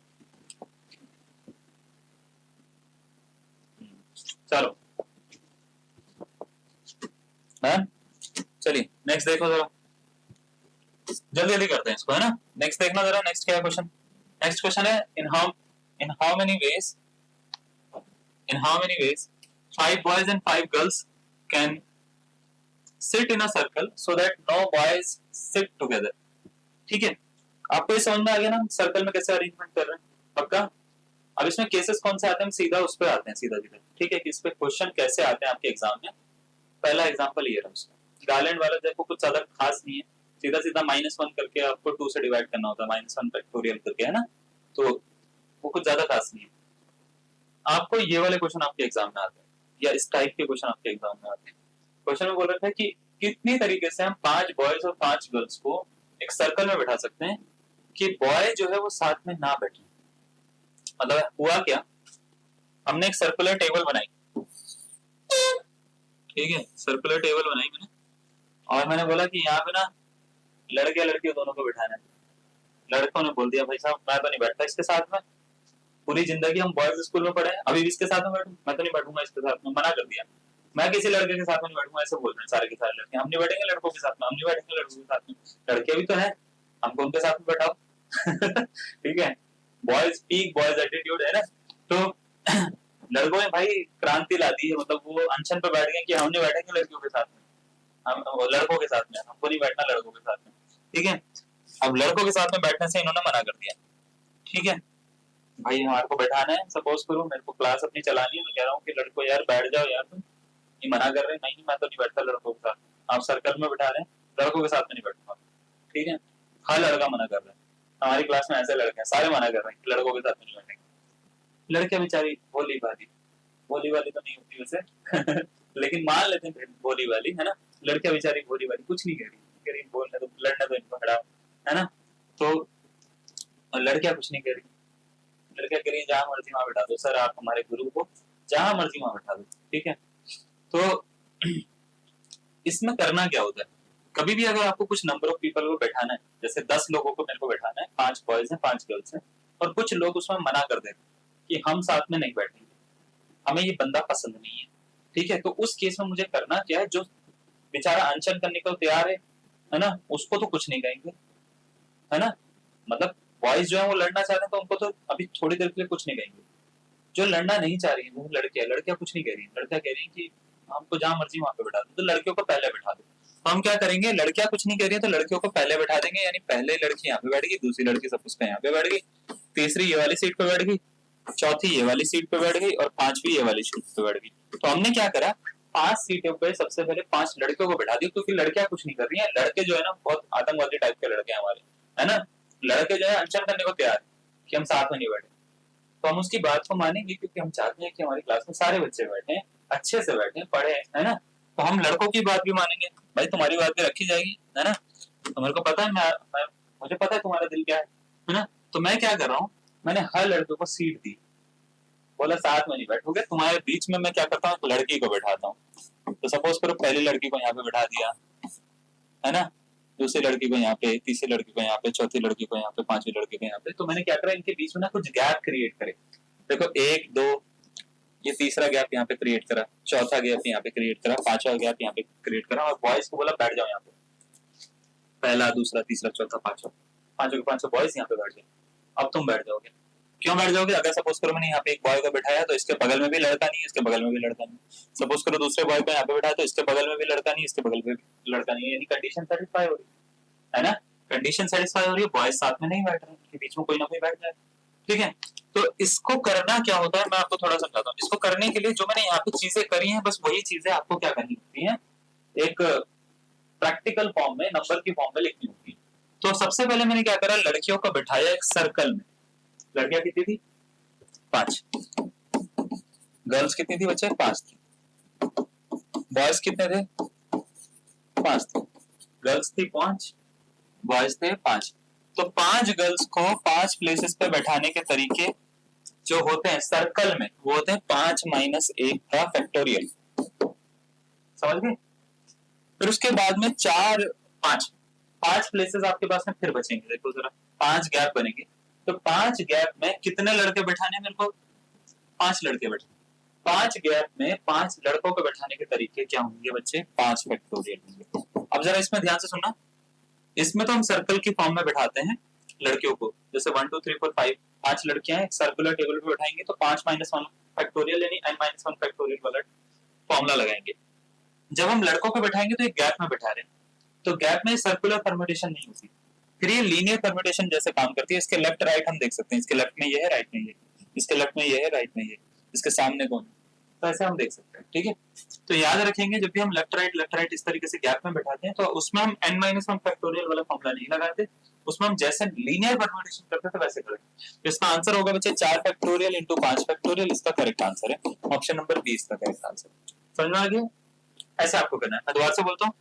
चलो चलिए नेक्स्ट देखो जरा, जल्दी जल्दी करते हैं इसको, है ना। नेक्स्ट देखना जरा, नेक्स्ट क्या है क्वेश्चन। नेक्स्ट क्वेश्चन है in how many veg 5 boys and 5 girls can sit in a circle so that no boys sit together। ठीक है, आपको ये समझ में आ गया ना, सर्कल में कैसे अरेंजमेंट कर रहे हैं, पक्का। अब इसमें केसेस कौन से आते हैं, हम सीधा उस पर आते हैं, सीधा सीधा, ठीक है, कि इस पे क्वेश्चन कैसे आते हैं आपके एग्जाम में। पहला एग्जांपल ये रहा उसका, गार्लैंड वाला देखो कुछ ज्यादा खास नहीं है, सीधा सीधा -1 करके आपको 2 से डिवाइड करना होता है, -1 फैक्टोरियल करके, है ना। तो वो कुछ ज्यादा खास नहीं है। आपको ये वाले क्वेश्चन आपके एग्जाम में आते हैं, या इस टाइप के क्वेश्चन आपके एग्जाम में आते हैं। क्वेश्चन में बोल रखा है कि कितनी तरीके से हम 5 बॉयज और 5 गर्ल्स को एक सर्कल में बैठा सकते हैं कि बॉय जो है वो साथ में ना बैठे। मतलब हुआ क्या, हमने एक सर्कुलर टेबल बनाई, ठीक है, सर्कुलर टेबल बनाई मैंने, और मैंने बोला कि यहाँ पे ना लड़के लड़कियों दोनों को बिठाना है। लड़कों ने बोल दिया भाई साहब मैं तो नहीं बैठता इसके साथ में, पूरी जिंदगी हम बॉयज स्कूल में पढ़े हैं, अभी भी इसके साथ में बैठूं, मैं तो नहीं बैठूंगा इसके साथ में, मना कर दिया। मैं किसी लड़के के साथ में नहीं बैठूंगा, ऐसे बोल रहे हैं सारे के सारे लड़के, हम नहीं बैठेंगे लड़कों के साथ में, हम नहीं बैठेंगे लड़कों के साथ में, लड़के भी तो है, हमको उनके साथ में बैठाओ। ठीक है, बॉयज पीक बॉयज एटीट्यूड है ना। तो लड़कों ने भाई क्रांति ला दी है, मतलब वो अनशन पे बैठ गए कि हम नहीं बैठेंगे लड़कियों के साथ में, हम लड़कों के साथ में, हमको नहीं बैठना लड़कों के साथ में, ठीक है। अब लड़कों के साथ में बैठने से इन्होंने मना कर दिया, ठीक है भाई हमारे को बैठाना है, सपोज करो मेरे को क्लास अपनी चलानी है, मैं कह रहा हूँ कि लड़को यार बैठ जाओ यार, तुम ये मना कर रहे हैं, नहीं मैं तो नहीं बैठता लड़कों के साथ, आप सर्कल में बैठा रहे हैं, लड़कों के साथ में नहीं बैठूंगा, ठीक है। हर लड़का मना कर रहा है, हमारी क्लास में ऐसे लड़के हैं सारे मना कर रहे हैं कि लड़कों के साथ में नहीं बैठेंगे। लड़के बेचारी भोली वाली तो नहीं होती वैसे लेकिन मान लेते हैं भोली वाली, है ना। लड़कियां बेचारी भोली वाली कुछ नहीं कह रही बोलने तो, लड़ने तो इनको खड़ा, है ना। तो लड़कियां कुछ नहीं कह रही, लड़कियां कह रही जहां मर्जी वहां बैठा दो सर, आप हमारे गुरु को जहां मर्जी वहां बैठा दो, ठीक है। तो इसमें करना क्या होता है, कभी भी अगर आपको कुछ नंबर ऑफ पीपल को बैठाना है, जैसे 10 लोगों को मेरे को बैठाना है, 5 बॉयज हैं 5 गर्ल्स हैं, और कुछ लोग उसमें मना कर देते कि हम साथ में नहीं बैठेंगे, हमें ये बंदा पसंद नहीं है, ठीक है, तो उस केस में मुझे करना क्या है, जो बेचारा अनशन करने को तैयार है ना, उसको तो कुछ नहीं कहेंगे, है ना, मतलब बॉयज जो है वो लड़ना चाहते हैं तो उनको तो अभी थोड़ी देर के लिए कुछ नहीं कहेंगे, जो लड़ना नहीं चाह रही है वो लड़कियां कुछ नहीं कह रही है, लड़कियां कह रही है कि हमको जहां मर्जी वहां पे बैठा दो, तो लड़कियों को पहले बैठा दो, तो हम क्या करेंगे, लड़कियां कुछ नहीं कह रही है तो लड़कियों को पहले बैठा देंगे, यानी पहले लड़की यहाँ पे बैठ गई, दूसरी लड़की सब उसका यहाँ पे बैठ गई, तीसरी ये वाली सीट पे बैठ गई, चौथी ये वाली सीट पे बैठ गई, और पांचवी ये वाली सीट पे बैठ गई। तो हमने क्या करा, 5 सीटों पे सबसे पहले 5 लड़कियों को बैठा दिया, क्योंकि लड़कियां कुछ नहीं कर रही है, लड़के जो है ना बहुत आतंकवादी टाइप के लड़के हैं हमारे, है ना, लड़के जो है अनशन करने को तैयार है कि हम साथ में नहीं बैठे, तो हम उसकी बात को मानेंगे, क्योंकि हम चाहते हैं कि हमारी क्लास में सारे बच्चे बैठे, अच्छे से बैठे, पढ़े, है ना, तो हम लड़कों की बात भी मानेंगे, भाई तुम्हारी बात भी रखी जाएगी, है ना, तो मेरे को पता है, मुझे पता है तुम्हारा दिल क्या है ना, तो मैं क्या कर रहा हूँ, मैंने हर लड़के को सीट दी, बोला साथ में नहीं बैठोगे, तुम्हारे बीच में मैं क्या करता हूँ, लड़की को बैठाता हूँ, तो सपोज करो पहली लड़की को यहाँ पे बैठा दिया, है ना, दूसरी लड़की को यहाँ पे, तीसरी लड़की को यहाँ पे, चौथी लड़की को यहाँ पे, पांचवी लड़की को यहाँ पे, तो मैंने क्या करा, इनके बीच में ना कुछ गैप क्रिएट करे, देखो 1 2, ये तीसरा गैप यहाँ पे क्रिएट करा, चौथा गैप यहाँ पे क्रिएट करा, पांचवा गैप यहाँ पे क्रिएट करा, और बॉयज को बोला बैठ जाओ यहाँ पे, पहला दूसरा तीसरा चौथा पांचवा, पांचों के पांचों बॉयज यहाँ पे बैठ गए, अब तुम बैठ जाओगे, क्यों बैठ जाओगे, अगर सपोज करो मैंने यहाँ पे एक बॉय को बैठाया तो इसके बगल में भी लड़का नहीं है, इसके बगल में भी लड़का नहीं, सपोज करो दूसरे बॉय को यहाँ पे बैठाया तो इसके बगल में भी लड़का नहीं, इसके बगल में भी लड़का नहीं है, यानी कंडीशन सेटिस्फाई हो रही है ना, कंडीशन सेटिस्फाई हो रही है, बॉयज साथ में नहीं बैठ रहे, इनके बीच में कोई ना कोई बैठ जाए, ठीक है, तो इसको करना क्या होता है, मैं आपको थोड़ा समझाता हूँ, इसको करने के लिए जो मैंने यहाँ पे चीजें करी हैं, बस वही चीजें आपको क्या करनी होती है, एक प्रैक्टिकल फॉर्म में, नंबर की फॉर्म में लिखनी होती है। तो सबसे पहले मैंने क्या करा, लड़कियों को बिठाया एक सर्कल में, लड़कियां कितनी थी, 5, गर्ल्स कितनी थी बच्चे, 5 थी, बॉयज कितने थे, 5 थे, गर्ल्स थी 5, बॉयज थे 5, तो 5 गर्ल्स को 5 प्लेसेस पे बैठाने के तरीके जो होते हैं सर्कल में, वो होते हैं 5 - 1 का फैक्टोरियल, समझ गए, फिर उसके बाद में 5 प्लेसेस आपके पास में फिर बचेंगे, देखो जरा 5 गैप बनेंगे, तो 5 गैप में कितने लड़के बैठाने, मेरे को 5 लड़के बैठाने, 5 गैप में 5 लड़कों को बैठाने के तरीके क्या होंगे बच्चे, 5 फैक्टोरियल होंगे। अब जरा इसमें ध्यान से सुनना, इसमें तो हम सर्कल की फॉर्म में बैठाते हैं लड़कियों को, जैसे 1 2 3 4 5, 5 लड़कियां हैं, सर्कुलर टेबल पे बैठाएंगे तो 5 - 1 फैक्टोरियल यानी n - 1 फैक्टोरियल वाला फॉर्मूला लगाएंगे। जब हम लड़कों को बैठाएंगे तो एक गैप में बैठा रहे हैं, तो गैप में सर्कुलर परम्यूटेशन नहीं होती, फिर ये लीनियर परम्यूटेशन जैसे काम करती है, इसके लेफ्ट राइट हम देख सकते हैं, इसके लेफ्ट में ये है, राइट में ये, इसके लेफ्ट में ये है, राइट में ये, इसके सामने कौन है, तो ऐसे हम देख सकते हैं, ठीक है, तो याद रखेंगे जब भी हम लेफ्ट राइट इस तरीके से गैप में बैठाते हैं तो उसमें हम n - 1 फैक्टोरियल वाला फॉर्मूला नहीं लगाते, उसमें हम जैसे लीनियर परम्यूटेशन करते थे वैसे करेंगे, तो इसका आंसर होगा बच्चे 4 फैक्टोरियल इंटू 5 फैक्टोरियल, इसका करेक्ट आंसर है ऑप्शन नंबर बी, इसका करेक्ट आंसर, समझ में आ गया, ऐसे आपको करना है। मैं दोबारा से बोलता हूँ,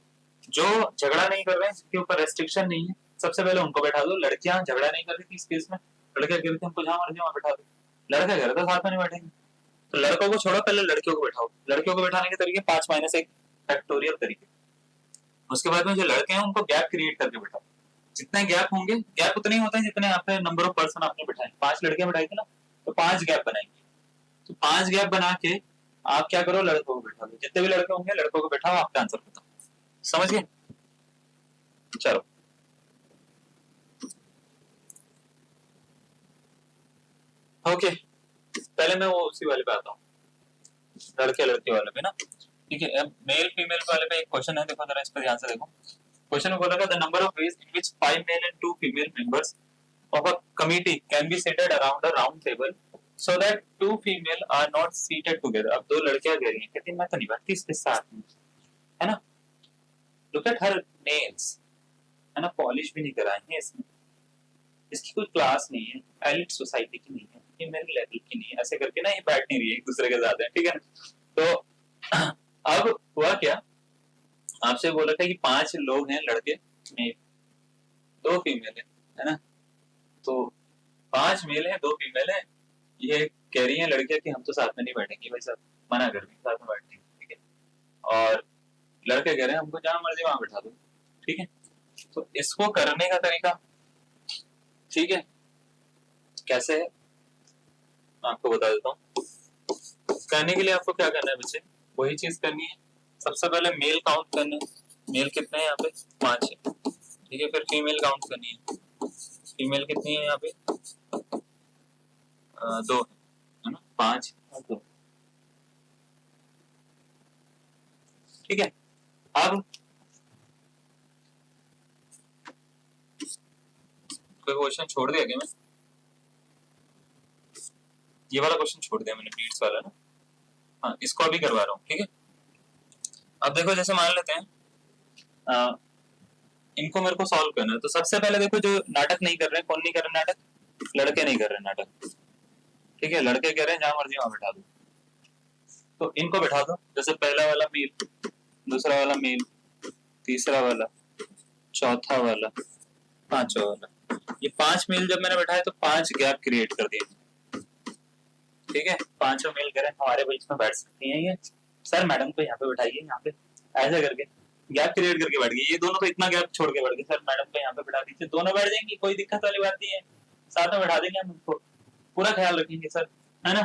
जो झगड़ा नहीं कर रहे हैं, जिनके ऊपर रेस्ट्रिक्शन नहीं है, सबसे पहले उनको बैठा दो, लड़कियां झगड़ा नहीं कर रही थी इस केस में, लड़के कह रहे थे हमको जहां मर्जी वहां बैठा दो, लड़के कह रहे थे साथ में नहीं बैठेंगे, तो लड़कों को छोड़ो, पहले लड़कियों को बैठाओ, लड़कियों को बैठाने के तरीके 5 - 1 फैक्टोरियल तरीके, उसके बाद में जो लड़के हैं उनको गैप क्रिएट करके बैठाओ, जितने गैप होंगे, गैप उतने ही होते हैं जितने आपने नंबर ऑफ पर्सन आपने बैठाए, 5 लड़कियां बैठाई थी ना, तो 5 गैप बनाएंगे, तो 5 गैप बना के आप क्या करो, लड़कों को बैठा दो, जितने भी लड़के होंगे लड़कों को बैठाओ, आपका आंसर बताओ, समझ गए, चलो ओके, पहले मैं वो उसी वाले पे आता हूँ, लड़के लड़के वाले पे ना, ठीक है, मेल फीमेल वाले पे एक क्वेश्चन है, देखो जरा इस पर ध्यान से देखो, क्वेश्चन में बोला the number of ways in which 5 male and 2 female members of a committee can be seated around a round table so that 2 female are not seated together। अब 2 लड़कियां कह रही हैं, कहती मैं तो नहीं बैठती इसके साथ में, है ना, look at her nails, है ना, पॉलिश भी नहीं कराई है इसने, इसकी कोई क्लास नहीं है, एलिट सोसाइटी की नहीं है, ये मेरे लेवल की नहीं है, ऐसे करके ना ये बैठ नहीं रही है एक दूसरे के साथ है, ठीक है ना, तो अब हुआ क्या, आपसे बोला था कि 5 लोग हैं लड़के, 2 फीमेल है ना, तो 5 मेल है 2 फीमेल है, ये कह रही है लड़कियां कि हम तो साथ में नहीं बैठेंगे, भाई साहब मना कर रही साथ में बैठने, ठीक है, और लड़के कह रहे हैं हमको जहां मर्जी वहां बैठा दो, ठीक है। तो इसको करने का तरीका, ठीक है, कैसे है मैं आपको बता देता हूँ। करने के लिए आपको क्या करना है बच्चे, वही चीज करनी है। सबसे पहले मेल काउंट करना है, मेल कितने हैं यहाँ पे 5 है, ठीक है। फिर फीमेल काउंट करनी है, फीमेल कितनी है यहाँ पे 2 है ना, 5 और 2, ठीक है। अब कोई क्वेश्चन छोड़ दिया क्या मैं, ये वाला क्वेश्चन छोड़ दिया मैंने, बीट्स वाला ना, हाँ इसको अभी करवा रहा हूँ, ठीक है। अब देखो जैसे मान लेते हैं इनको मेरे को सॉल्व करना है, तो सबसे पहले देखो जो नाटक नहीं कर रहे हैं, कौन नहीं कर रहे नाटक, लड़के नहीं कर रहे नाटक, ठीक है। लड़के कह रहे हैं जहां मर्जी वहां बैठा दो, तो इनको बैठा दो। जैसे पहला वाला मेल, दूसरा वाला मेल, तीसरा वाला, चौथा वाला, पांचवा वाला, ये 5 मेल जब मैंने बैठाया तो 5 गैप क्रिएट कर दिए, ठीक है। 5 मेल कह रहे हैं हमारे बीच में बैठ सकती हैं ये, सर मैडम को यहाँ पे बैठाइए, यहाँ पे ऐसे करके गैप क्रिएट करके बैठ गई। ये दोनों तो इतना गैप छोड़ के बैठ गए, सर मैडम को यहाँ पे बैठा दीजिए, दोनों बैठ जाएंगी, कोई दिक्कत वाली बात नहीं है, साथ में बैठा देंगे हम उनको, पूरा ख्याल रखेंगे सर, है ना।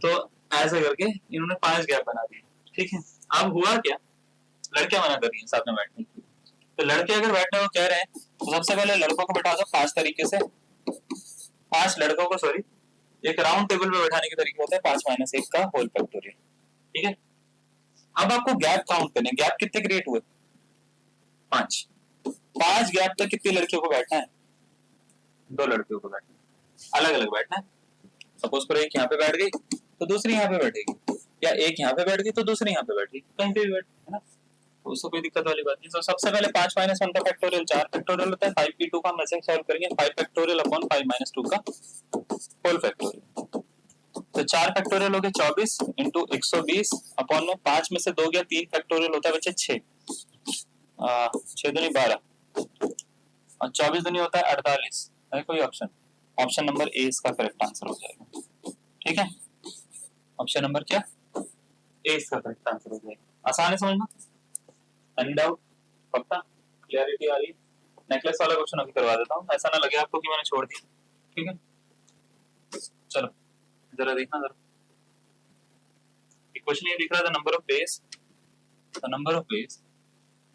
तो ऐसे करके इन्होंने 5 गैप बना दिए, ठीक है। अब हुआ क्या, लड़कियां मना कर रही हैं साथ में बैठने की, तो लड़के अगर बैठने को कह रहे हैं तो सबसे पहले लड़कों को बैठा दो 5 तरीके से, 5 लड़कों को, सॉरी, एक राउंड टेबल पे बैठाने के तरीके होता है 5 - 1 का होल फैक्टोरियल, ठीक है। अब आपको गैप काउंट करने, गैप कितने क्रिएट हुए 5, 5 गैप तक कितनी लड़कियों को बैठना है, 2 लड़कियों को बैठना है, अलग अलग बैठना है। सपोज करो एक यहाँ पे बैठ गई तो दूसरी यहाँ पे बैठेगी, या एक यहाँ पे बैठ गई तो दूसरी यहाँ पे बैठेगी, कहीं पे भी बैठ, है ना, तो उसको कोई दिक्कत वाली बात नहीं। तो सबसे पहले 5 - 1 का फैक्टोरियल 4 फैक्टोरियल होता है, 5p2 का हम ऐसे सॉल्व करेंगे, 5 फैक्टोरियल अपॉन 5 - 2 का होल फैक्टोरियल, तो 4 फैक्टोरियल हो गए 24 इंटू 120 अपॉन में 5 में से 2 गया, 3 फैक्टोरियल होता है बच्चे 6, 6 दूनी 12 और 24 दूनी होता है 48, है कोई ऑप्शन, ऑप्शन नंबर ए इसका करेक्ट आंसर हो जाएगा, ठीक है। ऑप्शन नंबर क्या, ए इसका करेक्ट आंसर हो जाएगा। आसान है समझना, एनी डाउट, पक्का क्लियरिटी आ रही है। नेकलेस वाला क्वेश्चन अभी करवा देता हूँ, ऐसा ना लगे आपको कि मैंने छोड़ दिया, ठीक है। चलो जरा देखना, जरा क्वेश्चन ये दिख रहा था, number of page, the number of page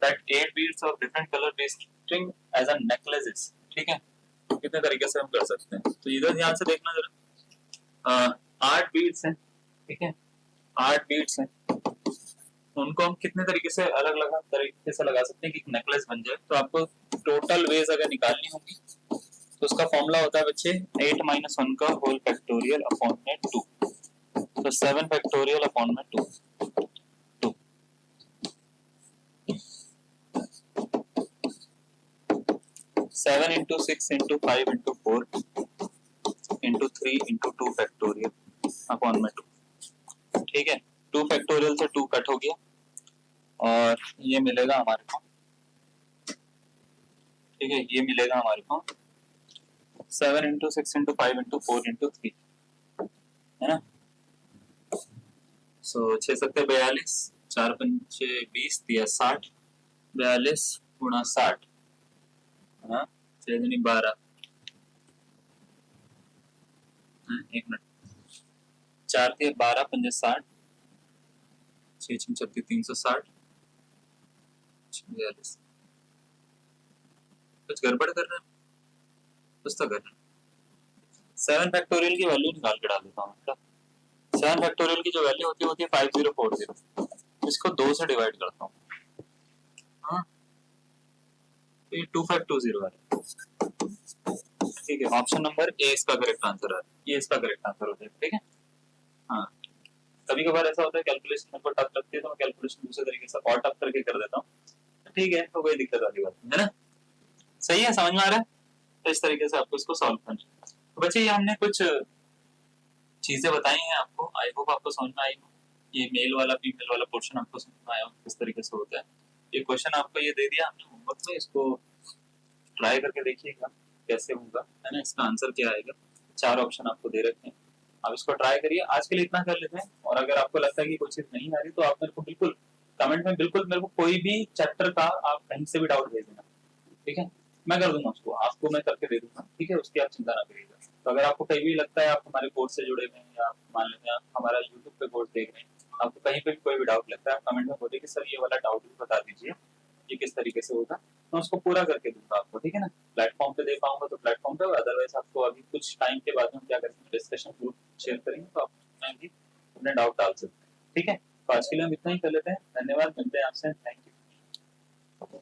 that 8 beads of different color based string as a necklace is, ठीक है। कितने तरीके से हम कर सकते हैं, तो इधर ध्यान से देखना जरा, 8 बीड्स हैं, ठीक है, 8 बीड्स हैं, उनको हम कितने तरीके से अलग अलग तरीके से लगा सकते हैं कि नेकलेस बन जाए। तो आपको टोटल वेज अगर निकालनी होगी तो उसका फॉर्मूला होता है बच्चे 8 - 1 का होल फैक्टोरियल अपॉन में 2, तो 7 फैक्टोरियल अपॉन में 2, 7 into 6 into 5 into 4 into 3 into 2 factorial upon में 2, ठीक है। 2 फैक्टोरियल से 2 कट हो गया और ये मिलेगा हमारे को, ठीक है, ये मिलेगा हमारे को 7 into 6 into 5 into 4 into 3, है ना। सो 6 सत्ते 42, 4 पंचे 20 दिया 60, 42 गुणा 60, हाँ 6 दूनी 12, एक मिनट, 4 के 12 पंजे 60, 6 6 36 360, 46, कुछ गड़बड़ कर रहे हैं, कुछ तो कर रहे हैं। 7 फैक्टोरियल की वैल्यू निकाल के डाल देता हूँ, 7 फैक्टोरियल की जो वैल्यू होती है 5040, इसको 2 से डिवाइड करता हूँ, हाँ ये 2520 है, ठीक है। ऑप्शन नंबर ए इसका करेक्ट आंसर है, ये इसका करेक्ट आंसर हो जाएगा, ठीक है। हाँ कभी कभार ऐसा होता है कैलकुलेशन मेरे को टफ लगती है तो मैं कैलकुलेशन दूसरे तरीके से और टफ करके कर देता हूँ, ठीक है, तो कोई दिक्कत वाली बात नहीं है ना, सही है, समझ में आ रहा है। तो इस तरीके से आपको इसको सॉल्व करना है। तो बच्चे ये हमने कुछ चीजें बताई हैं आपको, आई होप आपको समझ में आई हो, ये मेल वाला फीमेल वाला पोर्शन आपको समझ में आया हो किस तरीके से होता है। ये क्वेश्चन आपको ये दे दिया हमने होमवर्क में, इसको ट्राई करके देखिएगा कैसे होगा, है ना, इसका आंसर क्या आएगा। 4 ऑप्शन आपको दे रखे हैं, आप इसको ट्राई करिए। आज के लिए इतना कर लेते हैं, और अगर आपको लगता है कि कोई चीज नहीं आ रही तो आप मेरे को बिल्कुल कमेंट में बिल्कुल मेरे को कोई भी चैप्टर का आप कहीं से भी डाउट भेज देना, ठीक है, मैं कर दूंगा उसको, आपको मैं करके दे दूंगा, ठीक है, उसकी आप चिंता ना करिएगा। तो अगर आपको कहीं भी लगता है आप हमारे कोर्स से जुड़े हुए हैं या मान लेते हैं आप हमारा यूट्यूब पे कोर्स देख रहे हैं, आपको कहीं पे भी कोई भी डाउट लगता है, आप कमेंट में बोलिए कि सर ये वाला डाउट भी बता दीजिए, ये किस तरीके से होगा, मैं उसको पूरा करके दूंगा आपको, ठीक है ना। प्लेटफॉर्म पे दे पाऊंगा तो प्लेटफॉर्म पे, अदरवाइज आपको अभी कुछ टाइम के बाद हम क्या करेंगे, डिस्कशन ग्रुप शेयर करेंगे, तो आप उसमें भी अपने डाउट डाल सकते हैं, ठीक है। तो आज के लिए हम इतना ही कर लेते हैं, धन्यवाद, मिलते हैं आपसे, थैंक यू।